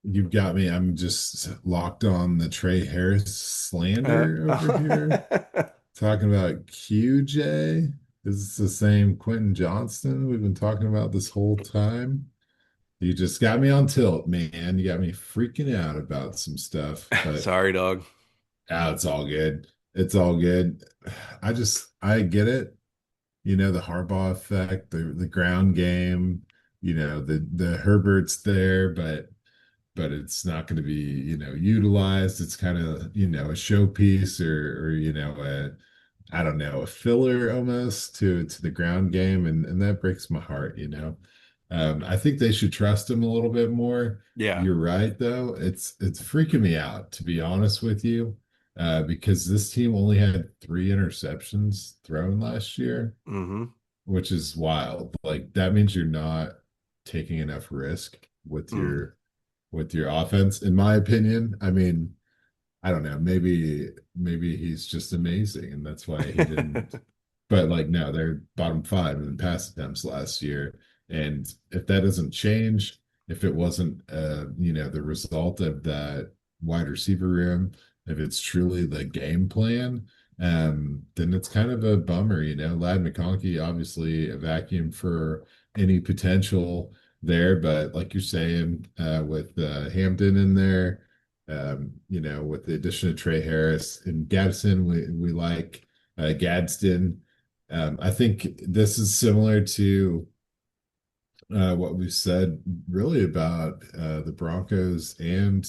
You've got me. I'm just locked on the Trey Harris slander over here. Talking about QJ. Is this the same Quentin Johnston we've been talking about this whole time? You just got me on tilt, man. You got me freaking out about some stuff, but Sorry, dog. it's all good. It's all good. I get it. The Harbaugh effect, the ground game, the Herbert's there, but it's not going to be, utilized. It's kind of, a showpiece or I don't know, a filler almost to the ground game, and that breaks my heart. I think they should trust him a little bit more. Yeah. You're right, though. It's freaking me out, to be honest with you, because this team only had 3 interceptions thrown last year, Hmm. which is wild. Like that means you're not taking enough risk with Mm. your offense, in my opinion. I mean, I don't know. Maybe he's just amazing, and that's why he didn't. But like, no, they're bottom five in pass attempts last year, and if that doesn't change, if it wasn't, the result of that wide receiver room, if it's truly the game plan, then it's kind of a bummer. Lad McConkey obviously a vacuum for any potential there, but like you're saying, with Hampton in there. With the addition of Trey Harris and Gadsden, we like Gadsden. I think this is similar to what we've said really about the Broncos and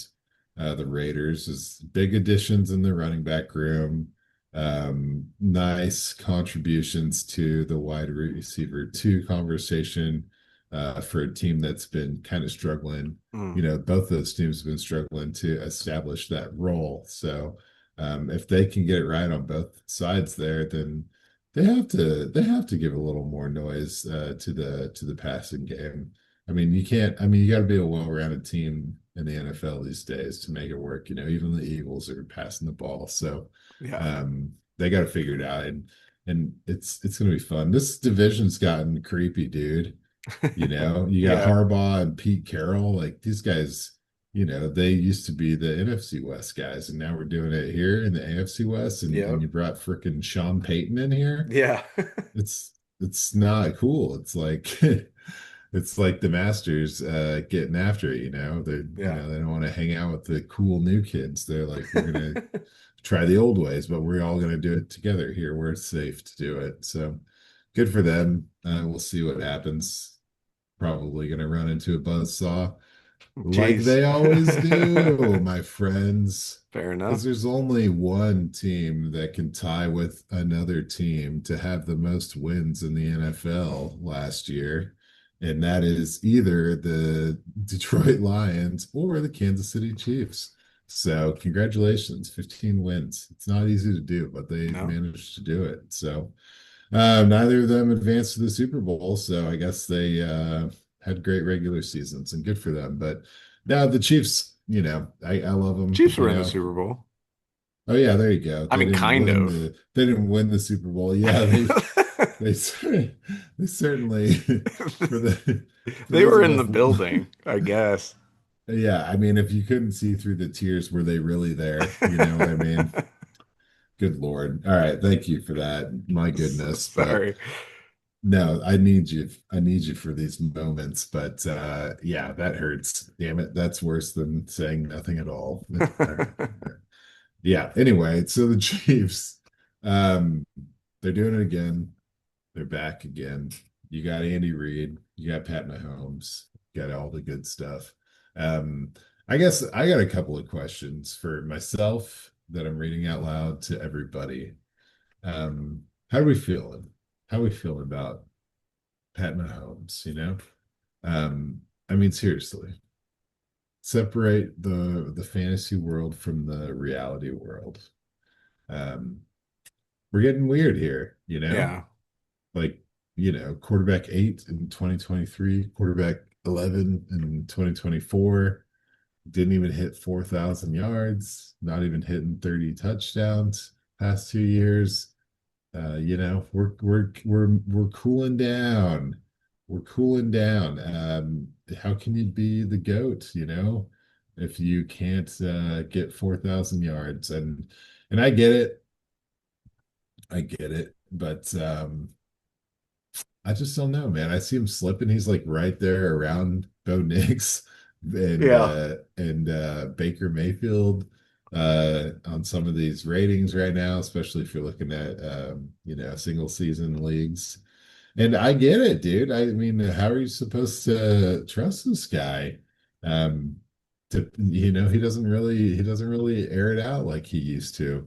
the Raiders is big additions in the running back room. Nice contributions to the wide receiver two conversation for a team that's been kind of struggling. Mm. Both those teams have been struggling to establish that role. So if they can get it right on both sides there, then they have to give a little more noise to the passing game. I mean, you can't. I mean, you got to be a well-rounded team in the NFL these days to make it work. Even the Eagles are passing the ball, so Yeah. they got to figure it out, and it's going to be fun. This division's gotten creepy, dude. You got Yeah. Harbaugh and Pete Carroll, like these guys. They used to be the NFC West guys, and now we're doing it here in the AFC West, and Yep. you brought freaking Sean Payton in here. Yeah. It's not cool. It's like it's like the Masters getting after it. Yeah. They don't want to hang out with the cool new kids. They're like, we're gonna try the old ways, but we're all gonna do it together here where it's safe to do it. So good for them. We'll see what happens. Probably gonna run into a buzzsaw like Jeez. they always do, my friends. Fair Because enough. there's only one team that can tie with another team to have the most wins in the NFL last year, and that is either the Detroit Lions or the Kansas City Chiefs. So, congratulations, 15 wins. It's not easy to do, but they No. managed to do it. So, neither of them advanced to the Super Bowl, so I guess they had great regular seasons and good for them. But now the Chiefs, I love them, Chiefs were in the Super Bowl. Oh yeah, there you go. I mean, kind of. They didn't win the Super Bowl. Yeah, they cer- they certainly for the for They those were of in the us. building, I guess. Yeah, I mean, if you couldn't see through the tears, were they really there? You know what I mean? Good Lord. All right, thank you for that. My goodness. But Sorry. no, I need you. I need you for these moments. But yeah, that hurts. Damn it. That's worse than saying nothing at all. All right. Yeah. Anyway, so the Chiefs, um, they're doing it again. They're back again. You got Andy Reid, you got Pat Mahomes, you got all the good stuff. Um, I guess I got a couple of questions for myself that I'm reading out loud to everybody. How are we feeling? How are we feeling about Pat Mahomes, I mean, seriously, separate the fantasy world from the reality world. Um, we're getting weird here, Yeah. like, quarterback 8 in 2023, quarterback 11 in 2024, didn't even hit 4,000 yards, not even hitting 30 touchdowns past 2 years. We're cooling down. We're cooling down. How can you be the GOAT, if you can't get 4,000 yards? And I get it. I get it. But I just don't know, man. I see him slipping. He's like right there around Bo Nix Yeah. and Baker Mayfield on some of these ratings right now, especially if you're looking at single season leagues. And I get it, dude. I mean, how are you supposed to trust this guy? Um, he doesn't really air it out like he used to.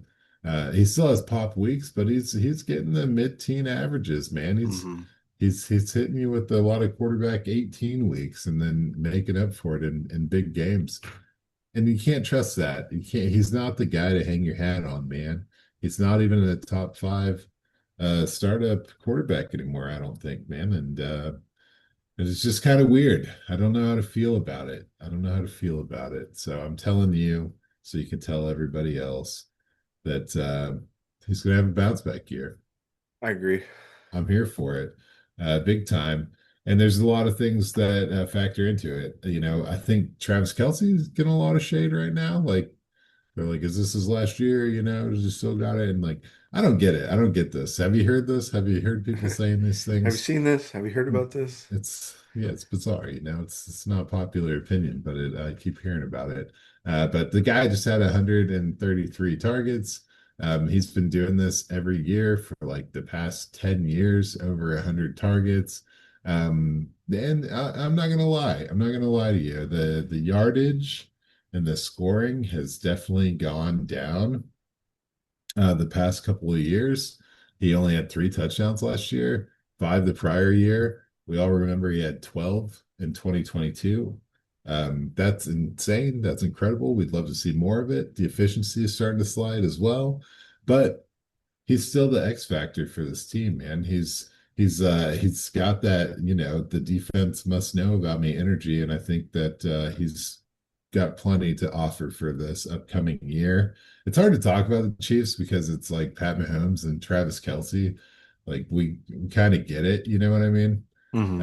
He still has pop weeks, but he's getting the mid-teen averages, man. He's Hmm. he's he's hitting you with a lot of quarterback 18 weeks and then making up for it in big games. And you can't trust that. You can't, he's not the guy to hang your hat on, man. He's not even in the top five startup quarterback anymore, I don't think, man. And it's just kind of weird. I don't know how to feel about it. I don't know how to feel about it. So I'm telling you, so you can tell everybody else that he's going to have a bounce back year. I agree. I'm here for it, big time. And there's a lot of things that factor into it. I think Travis Kelce's getting a lot of shade right now. Like, they're like, is this his last year? Does he still got it? And like, I don't get it. I don't get this. Have you heard this? Have you heard people saying these Have you things? seen this? Have you heard about this? It's bizarre. It's not popular opinion, but I keep hearing about it. But the guy just had 133 targets. He's been doing this every year for like the past 10 years, over 100 targets. And I'm not gonna lie. I'm not gonna lie to you. The yardage and the scoring has definitely gone down the past couple of years. He only had 3 touchdowns last year, five the prior year. We all remember he had 12 in 2022. That's insane. That's incredible. We'd love to see more of it. The efficiency is starting to slide as well, but he's still the X factor for this team, man. He's got that, the defense must know about me energy, and I think that he's got plenty to offer for this upcoming year. It's hard to talk about the Chiefs because it's like Pat Mahomes and Travis Kelce. Like we kind of get it, you know what I mean? Hmm.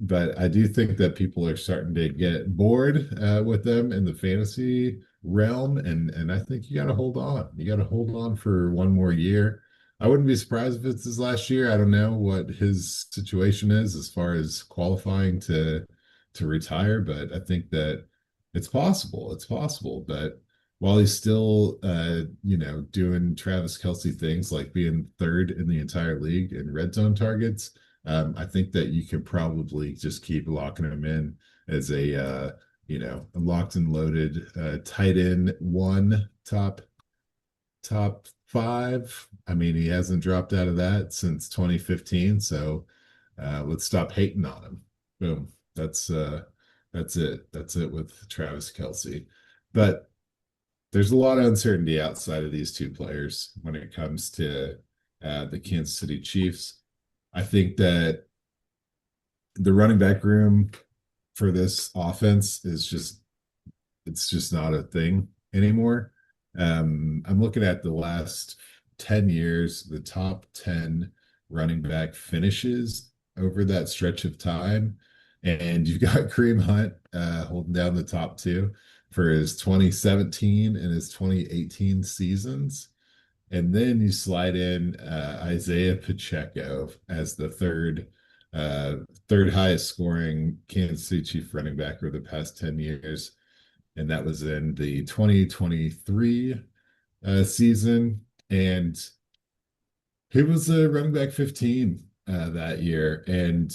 But I do think that people are starting to get bored with them in the fantasy realm, and I think you got to hold on. You got to hold on for one more year. I wouldn't be surprised if it's his last year. I don't know what his situation is as far as qualifying to retire, but I think that it's possible. It's possible. But while he's still, doing Travis Kelce things like being third in the entire league in red zone targets, I think that you can probably just keep locking him in as a locked and loaded tight end one top five. I mean, he hasn't dropped out of that since 2015. So let's stop hating on him. Boom. That's it. That's it with Travis Kelce. But there's a lot of uncertainty outside of these two players when it comes to the Kansas City Chiefs. I think that the running back room for this offense is just it's just not a thing anymore. I'm looking at the last 10 years, the top 10 running back finishes over that stretch of time. And you've got Kareem Hunt holding down the top two for his 2017 and his 2018 seasons. And then you slide in Isaiah Pacheco as the third highest scoring Kansas City Chief running back over the past 10 years. And that was in the 2023 season. And he was a running back 15 that year. And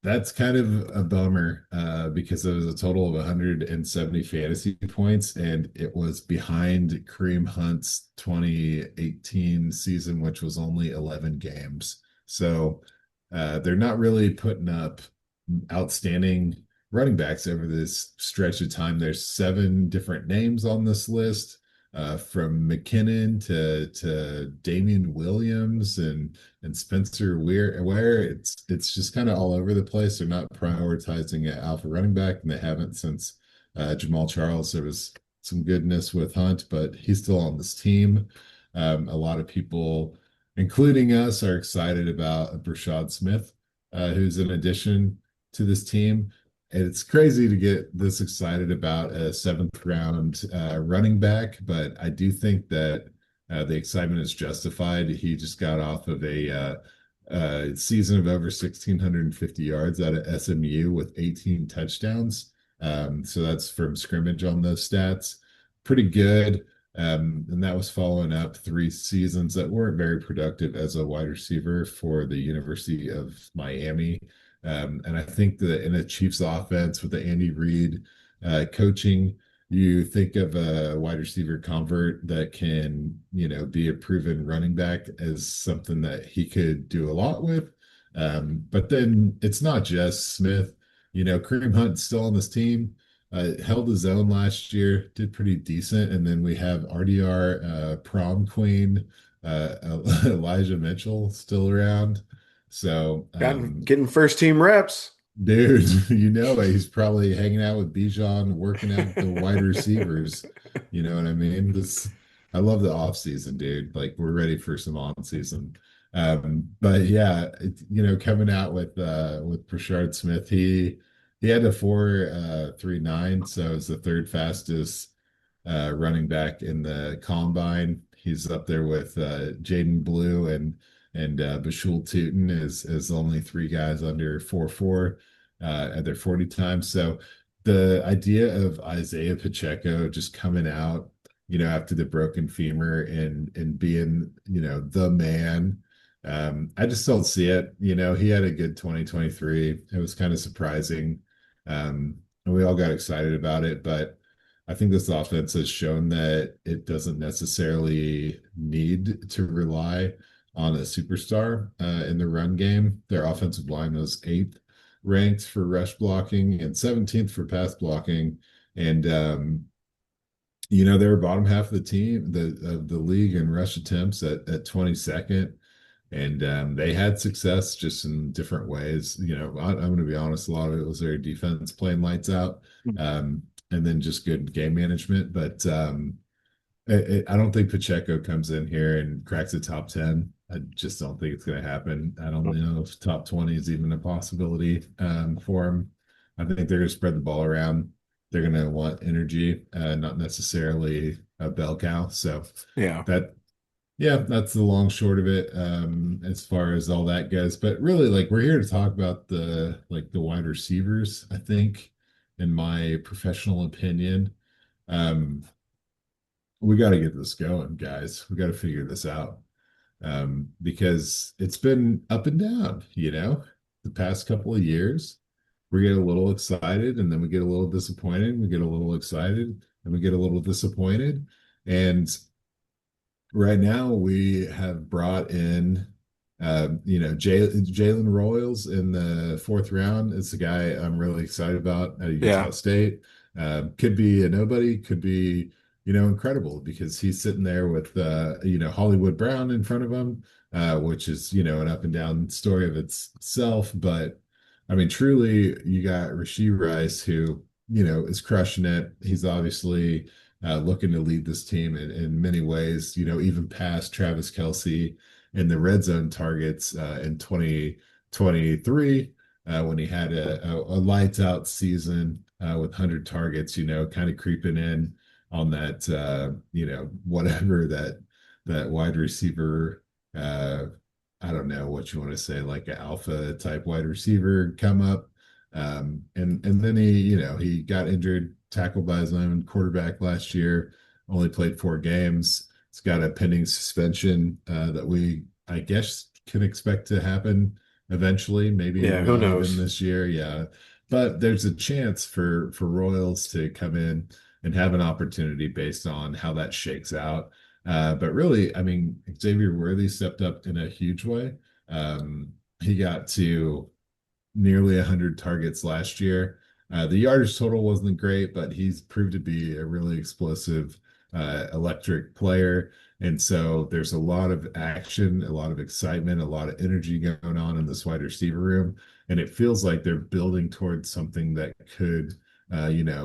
that's kind of a bummer because it was a total of 170 fantasy points, and it was behind Kareem Hunt's 2018 season, which was only 11 games. So they're not really putting up outstanding running backs over this stretch of time. There's 7 different names on this list, from McKinnon to Damian Williams and Spencer Ware. It's just kind of all over the place. They're not prioritizing an alpha running back, and they haven't since Jamal Charles. There was some goodness with Hunt, but he's still on this team. A lot of people, including us, are excited about Brashad Smith, who's an addition to this team. And it's crazy to get this excited about a 7th round running back, but I do think that the excitement is justified. He just got off of a season of over 1,650 yards out of SMU with 18 touchdowns. So that's from scrimmage on those stats. Pretty good. And that was following up 3 seasons that weren't very productive as a wide receiver for the University of Miami. And I think that in a Chiefs offense with the Andy Reid coaching, you think of a wide receiver convert that can, be a proven running back as something that he could do a lot with. But then it's not just Smith. Kareem Hunt's still on this team. Held his own last year, did pretty decent. And then we have RDR prom queen, Elijah Mitchell still around. So Getting first team reps. dude, he's probably hanging out with Bijan, working out the wide receivers. You know what I mean? I love the off season, dude. Like we're ready for some on season. But yeah, coming out with Brashard Smith, he had a 4.39, so it's the 3rd fastest running back in the combine. He's up there with Jaden Blue and Bashul Tootin is only 3 guys under 4.4 at their 40 times. So the idea of Isaiah Pacheco just coming out, after the broken femur and being, the man, I just don't see it. He had a good 2023. It was kind of surprising. And we all got excited about it, but I think this offense has shown that it doesn't necessarily need to rely on a superstar in the run game. Their offensive line was 8th ranked for rush blocking and 17th for pass blocking. And they were bottom half of the team, of the league in rush attempts at 22nd. And they had success just in different ways. I'm going to be honest, a lot of it was their defense playing lights out, and then just good game management. But I don't think Pacheco comes in here and cracks the top 10. I just don't think it's going to happen. I don't know if top 20 is even a possibility for him. I think they're going to spread the ball around. They're going to want energy, not necessarily a bell cow. So that's the long short of it as far as all that goes. But really, we're here to talk about the wide receivers, I think, in my professional opinion. We got to get this going, guys. We got to figure this out. Because it's been up and down, the past couple of years. We get a little excited and then we get a little disappointed. We get a little excited and we get a little disappointed. And right now we have brought in, Jalen Royals in the 4th round. It's a guy I'm really excited about at Utah State. Could be a nobody, could be incredible because he's sitting there with, Hollywood Brown in front of him, which is, an up and down story of itself. But I mean, truly, you got Rashee Rice, who is crushing it. He's obviously looking to lead this team in many ways, even past Travis Kelce in the red zone targets in 2023 when he had a lights out season with 100 targets, kind of creeping in on that, whatever that wide receiver. Uh, I don't know what you want to say, like an alpha type wide receiver come up. And then he got injured, tackled by his own quarterback last year, only played 4 games. It's got a pending suspension that I guess, can expect to happen eventually, maybe Yeah, who not even knows? this year. Yeah. But there's a chance for Royals to come in and have an opportunity based on how that shakes out. But really, I mean, Xavier Worthy stepped up in a huge way. He got to nearly 100 targets last year. The yardage total wasn't great, but he's proved to be a really explosive, electric player. And so there's a lot of action, a lot of excitement, a lot of energy going on in this wide receiver room. And it feels like they're building towards something that could,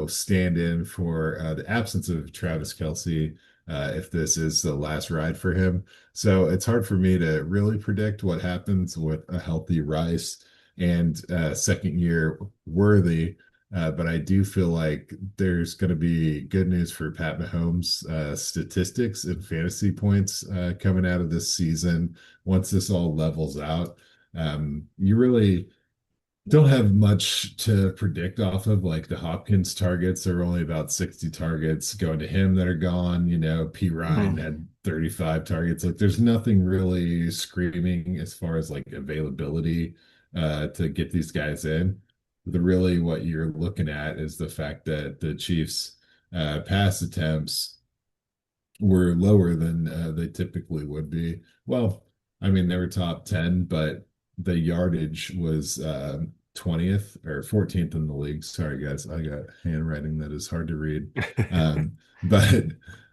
stand in for the absence of Travis Kelce if this is the last ride for him. So it's hard for me to really predict what happens with a healthy Rice and second year Worthy. But I do feel like there's going to be good news for Pat Mahomes' statistics and fantasy points coming out of this season once this all levels out. You really don't have much to predict off of. Like the Hopkins targets are only about 60 targets going to him that are gone. P. Ryan Mhm. had 35 targets. Like there's nothing really screaming as far as like availability to get these guys in. Really what you're looking at is the fact that the Chiefs pass attempts were lower than they typically would be. Well, I mean, they were top 10, but the yardage was 20th or 14th in the league. Sorry, guys, I got handwriting that is hard to read. Um,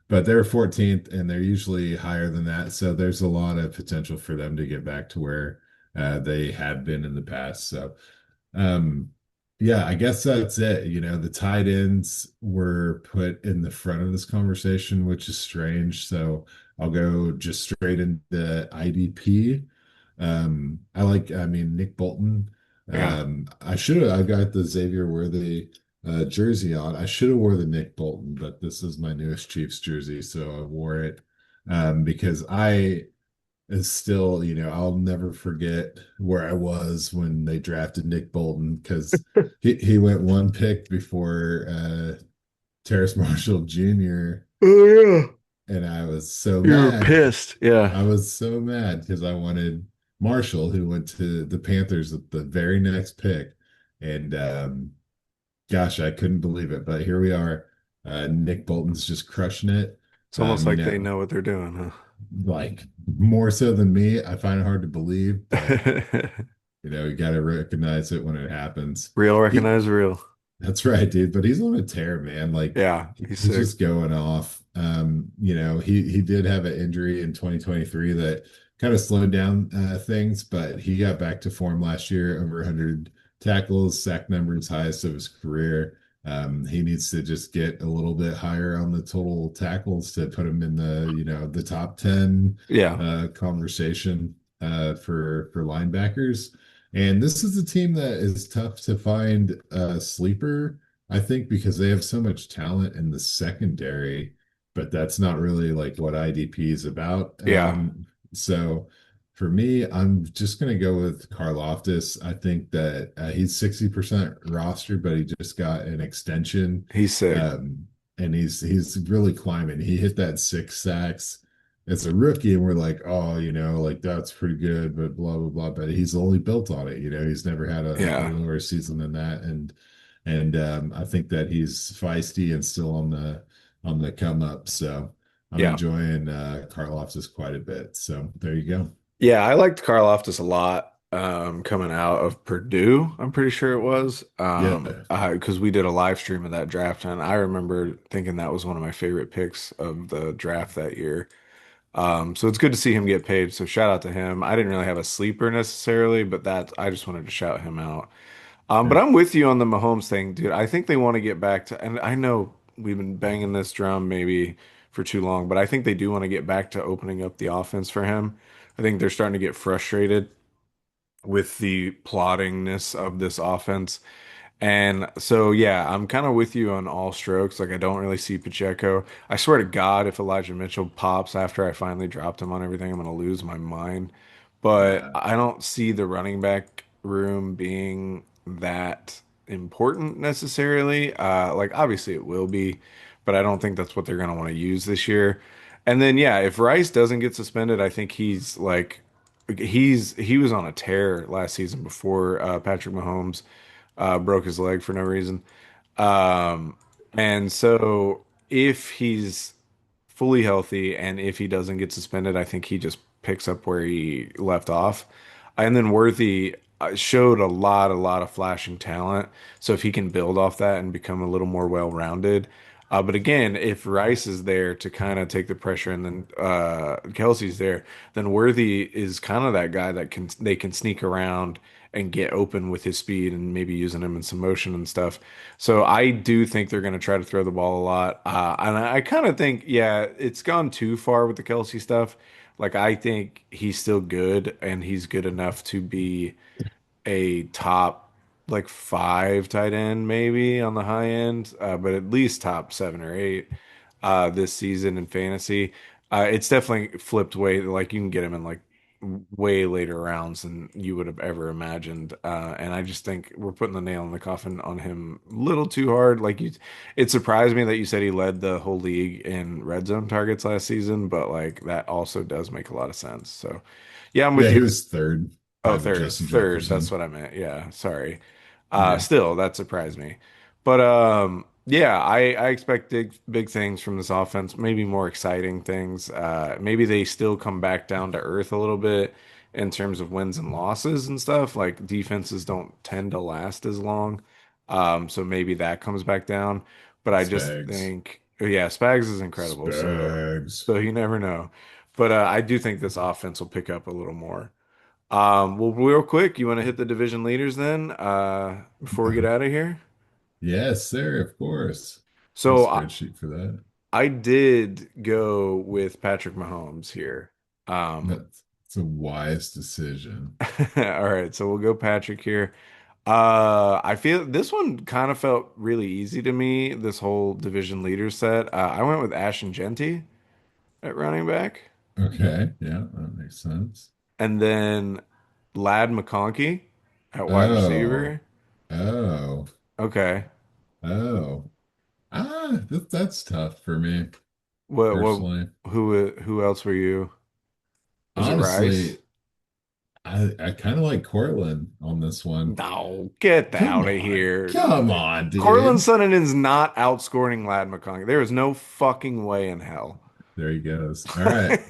but they're 14th and they're usually higher than that. So there's a lot of potential for them to get back to where they have been in the past. So um, yeah, I guess that's it. The tight ends were put in the front of this conversation, which is strange. So I'll go just straight into IDP. I mean, Nick Bolton. Yeah. I got the Xavier Worthy jersey on. I should have wore the Nick Bolton, but this is my newest Chiefs jersey, so I wore it because I is still, I'll never forget where I was when they drafted Nick Bolton because he went one pick before Terrace Marshall Jr. Oh yeah. and I was so You were mad. pissed. Yeah. I was so mad because I wanted Marshall, who went to the Panthers at the very next pick. And gosh, I couldn't believe it. But here we are. Nick Bolton's just crushing it. It's almost like they You know, know what they're doing, like more so than me. I find it hard to believe, but huh? you got to recognize it when it happens. Real He, recognize real. that's right, dude. But he's on a tear, man. Like Yeah, he's he's sick. just going off. He did have an injury in 2023 that kind of slowed down things, but he got back to form last year, over 100 tackles, sack numbers, highest of his career. He needs to just get a little bit higher on the total tackles to put him in the top 10 Yeah. conversation for linebackers. And this is a team that is tough to find a sleeper, I think, because they have so much talent in the secondary, but that's not really like what IDP is about. Yeah. So for me, I'm just going to go with Karlaftis. I think that he's 60% roster, but he just got an extension. He's sick. And he's really climbing. He hit that 6 sacks as a rookie, and we're like, oh, like that's pretty good, but blah blah blah. But he's only built on it. He's never had a Yeah. lower season than that, and I think that he's feisty and still on the come up. So I'm Yeah. enjoying Karloftis quite a bit. So there you go. Yeah, I liked Karlaftis a lot coming out of Purdue, I'm pretty sure it was. Yeah. Because we did a live stream of that draft, and I remember thinking that was one of my favorite picks of the draft that year. So it's good to see him get paid. So shout out to him. I didn't really have a sleeper necessarily, but that I just wanted to shout him out. But I'm with you on the Mahomes thing, dude. I think they want to get back to, and I know we've been banging this drum maybe for too long, but I think they do want to get back to opening up the offense for him. I think they're starting to get frustrated with the ploddingness of this offense. And so, yeah, I'm kind of with you on all strokes. Like, I don't really see Pacheco. I swear to God, if Elijah Mitchell pops after I finally dropped him on everything, I'm going to lose my mind. But Yeah. I don't see the running back room being that important necessarily. Like, obviously it will be, but I don't think that's what they're going to want to use this year. And then, yeah, if Rice doesn't get suspended, I think he was on a tear last season before Patrick Mahomes broke his leg for no reason. Um, and so if he's fully healthy and if he doesn't get suspended, I think he just picks up where he left off. And then Worthy showed a lot of flashing talent. So if he can build off that and become a little more well-rounded. But again, if Rice is there to kind of take the pressure and then Kelsey's there, then Worthy is kind of that guy that they can sneak around and get open with his speed and maybe using him in some motion and stuff. So I do think they're going to try to throw the ball a lot. And I kind of think, yeah, it's gone too far with the Kelsey stuff. Like, I think he's still good and he's good enough to be a top like five tight end maybe on the high end, but at least top seven or eight this season in fantasy. It's definitely flipped way like you can get him in like way later rounds than you would have ever imagined. And I just think we're putting the nail in the coffin on him a little too hard. It surprised me that you said he led the whole league in red zone targets last season, but like that also does make a lot of sense. So yeah, I'm with Yeah, he you. was third Oh, behind third, Justin third. That's Jefferson. what I meant. Yeah, sorry. Yeah. Still, that surprised me. But yeah, I expect big things from this offense. Maybe more exciting things. Maybe they still come back down to earth a little bit in terms of wins and losses and stuff. Like defenses don't tend to last as long. So maybe that comes back down. But I just Spags. think, yeah, Spags is incredible. Spags. So you never know. But I do think this offense will pick up a little more. Well, real quick, you want to hit the division leaders then, before we get out of here? Yes, sir, of course. Got a So spreadsheet for that. I did go with Patrick Mahomes here. Um, That's a wise decision. all right, so we'll go Patrick here. I feel this one kind of felt really easy to me, this whole division leader set. I went with Ashton Genty at running back, Okay, yeah, that makes sense. and then Lad McConkey at wide Oh, receiver. oh, Okay. oh. That's tough for me What, personally. who else were you? Was it Rice? Honestly, I kind of like Cortland on this one. No, get out of here. Come on, Cortland dude. Sutton is not outscoring Lad McConkey. There is no fucking way in hell. There he goes. All right,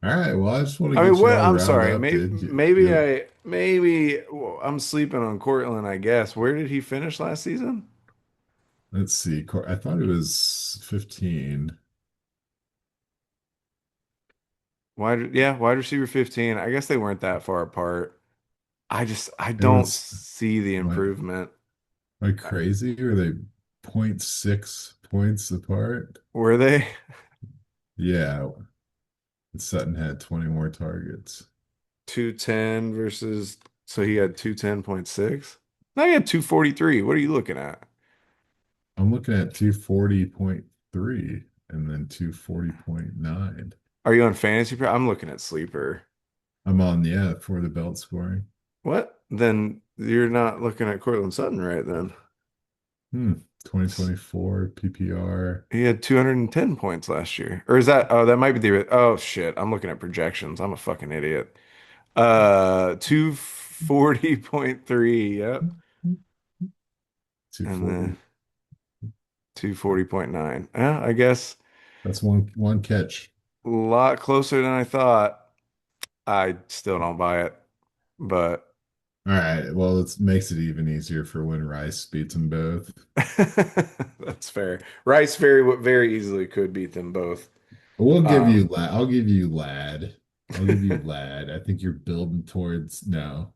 all right. Well, I just want to I mean, get you what? all I'm riled sorry. up, Maybe, dude. maybe I'm sleeping on Cortland, I guess. Where did he finish last season? Let's see. I thought it was 15. Wide receiver 15. I guess they weren't that far apart. I It don't was. see the Am I, am improvement. I crazy? Are they 0.6 points apart? Were they? Yeah, Sutton had 20 more targets. 210 versus, so he had 210.6. No, he had 243. What are you looking at? I'm looking at 240.3 and then 240.9. Are you on fantasy? I'm looking at sleeper. I'm on, yeah, for the belt scoring. What? Then you're not looking at Cortland Sutton right then. Hmm. S- 2024 PPR. He had 210 points last year. Or is that, oh, that might be oh shit. I'm looking at projections. I'm a fucking idiot. 240.3. Yep. And then 240. 240.9. Yeah, I guess That's one catch. a lot closer than I thought. I still don't buy it, but All right. Well, it makes it even easier for when Rice beats them both. that's fair. Rice very easily could beat them both. We'll give Uh, you Lad. I'll give you Lad. I'll give you Lad. I think you're building towards no,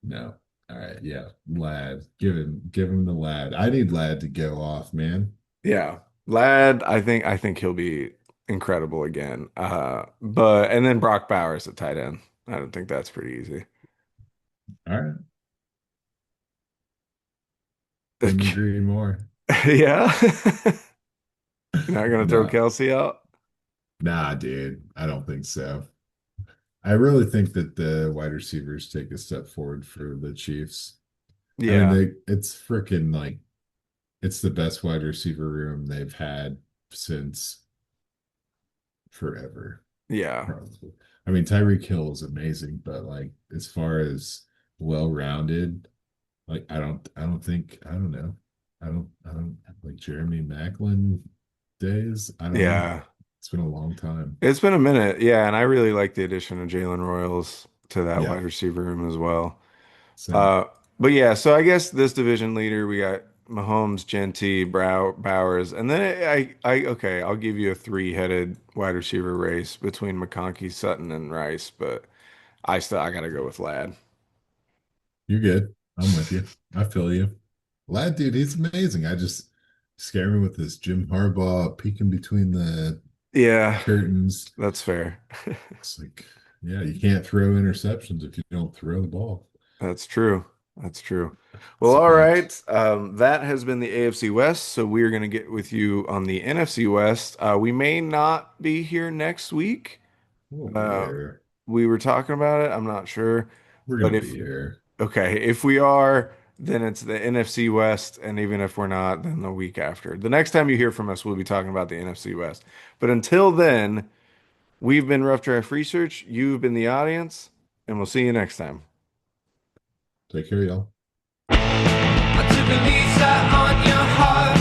no. All right, yeah, Lad. Give him the Lad. I need Lad to go off, man. Yeah. Lad, I think he'll be incredible again. But and then Brock Bowers at tight end. I don't think that's pretty easy. All right, couldn't agree more. Yeah. You're not gonna throw No, Kelsey out? nah, dude, I don't think so. I really think that the wide receivers take a step forward for the Chiefs. I mean, Yeah. it's freaking like it's the best wide receiver room they've had since forever, Yeah. probably. I mean, Tyreek Hill is amazing, but like as far as well-rounded, like I don't know. I don't like Jeremy Maclin days. I don't know. Yeah. It's been a long time. It's been a minute. Yeah, and I really like the addition of Jalen Royals to that Yeah, wide receiver room as well. same. Uh, but yeah, so I guess this division leader, we got Mahomes, Genty, Bowers, and then okay, I'll give you a three-headed wide receiver race between McConkey, Sutton, and Rice, but I gotta go with Ladd. You're good. I'm with you. I feel you. Lad, dude, he's amazing. I just scare me with this Jim Harbaugh peeking between the Yeah, curtains. that's fair. It's like, yeah, you can't throw interceptions if you don't throw the ball. That's true. That's true. Well, It's a all fact. right. That has been the AFC West. So we're going to get with you on the NFC West. We may not be here next week. We'll be Uh, here. we were talking about it. I'm not sure. We're But gonna be if, here. okay, if we are, then it's the NFC West. And even if we're not, then the week after. The next time you hear from us, we'll be talking about the NFC West. But until then, we've been Rough Draft Research. You've been the audience, and we'll see you next time. Take care, y'all. I took a lease out on your heart.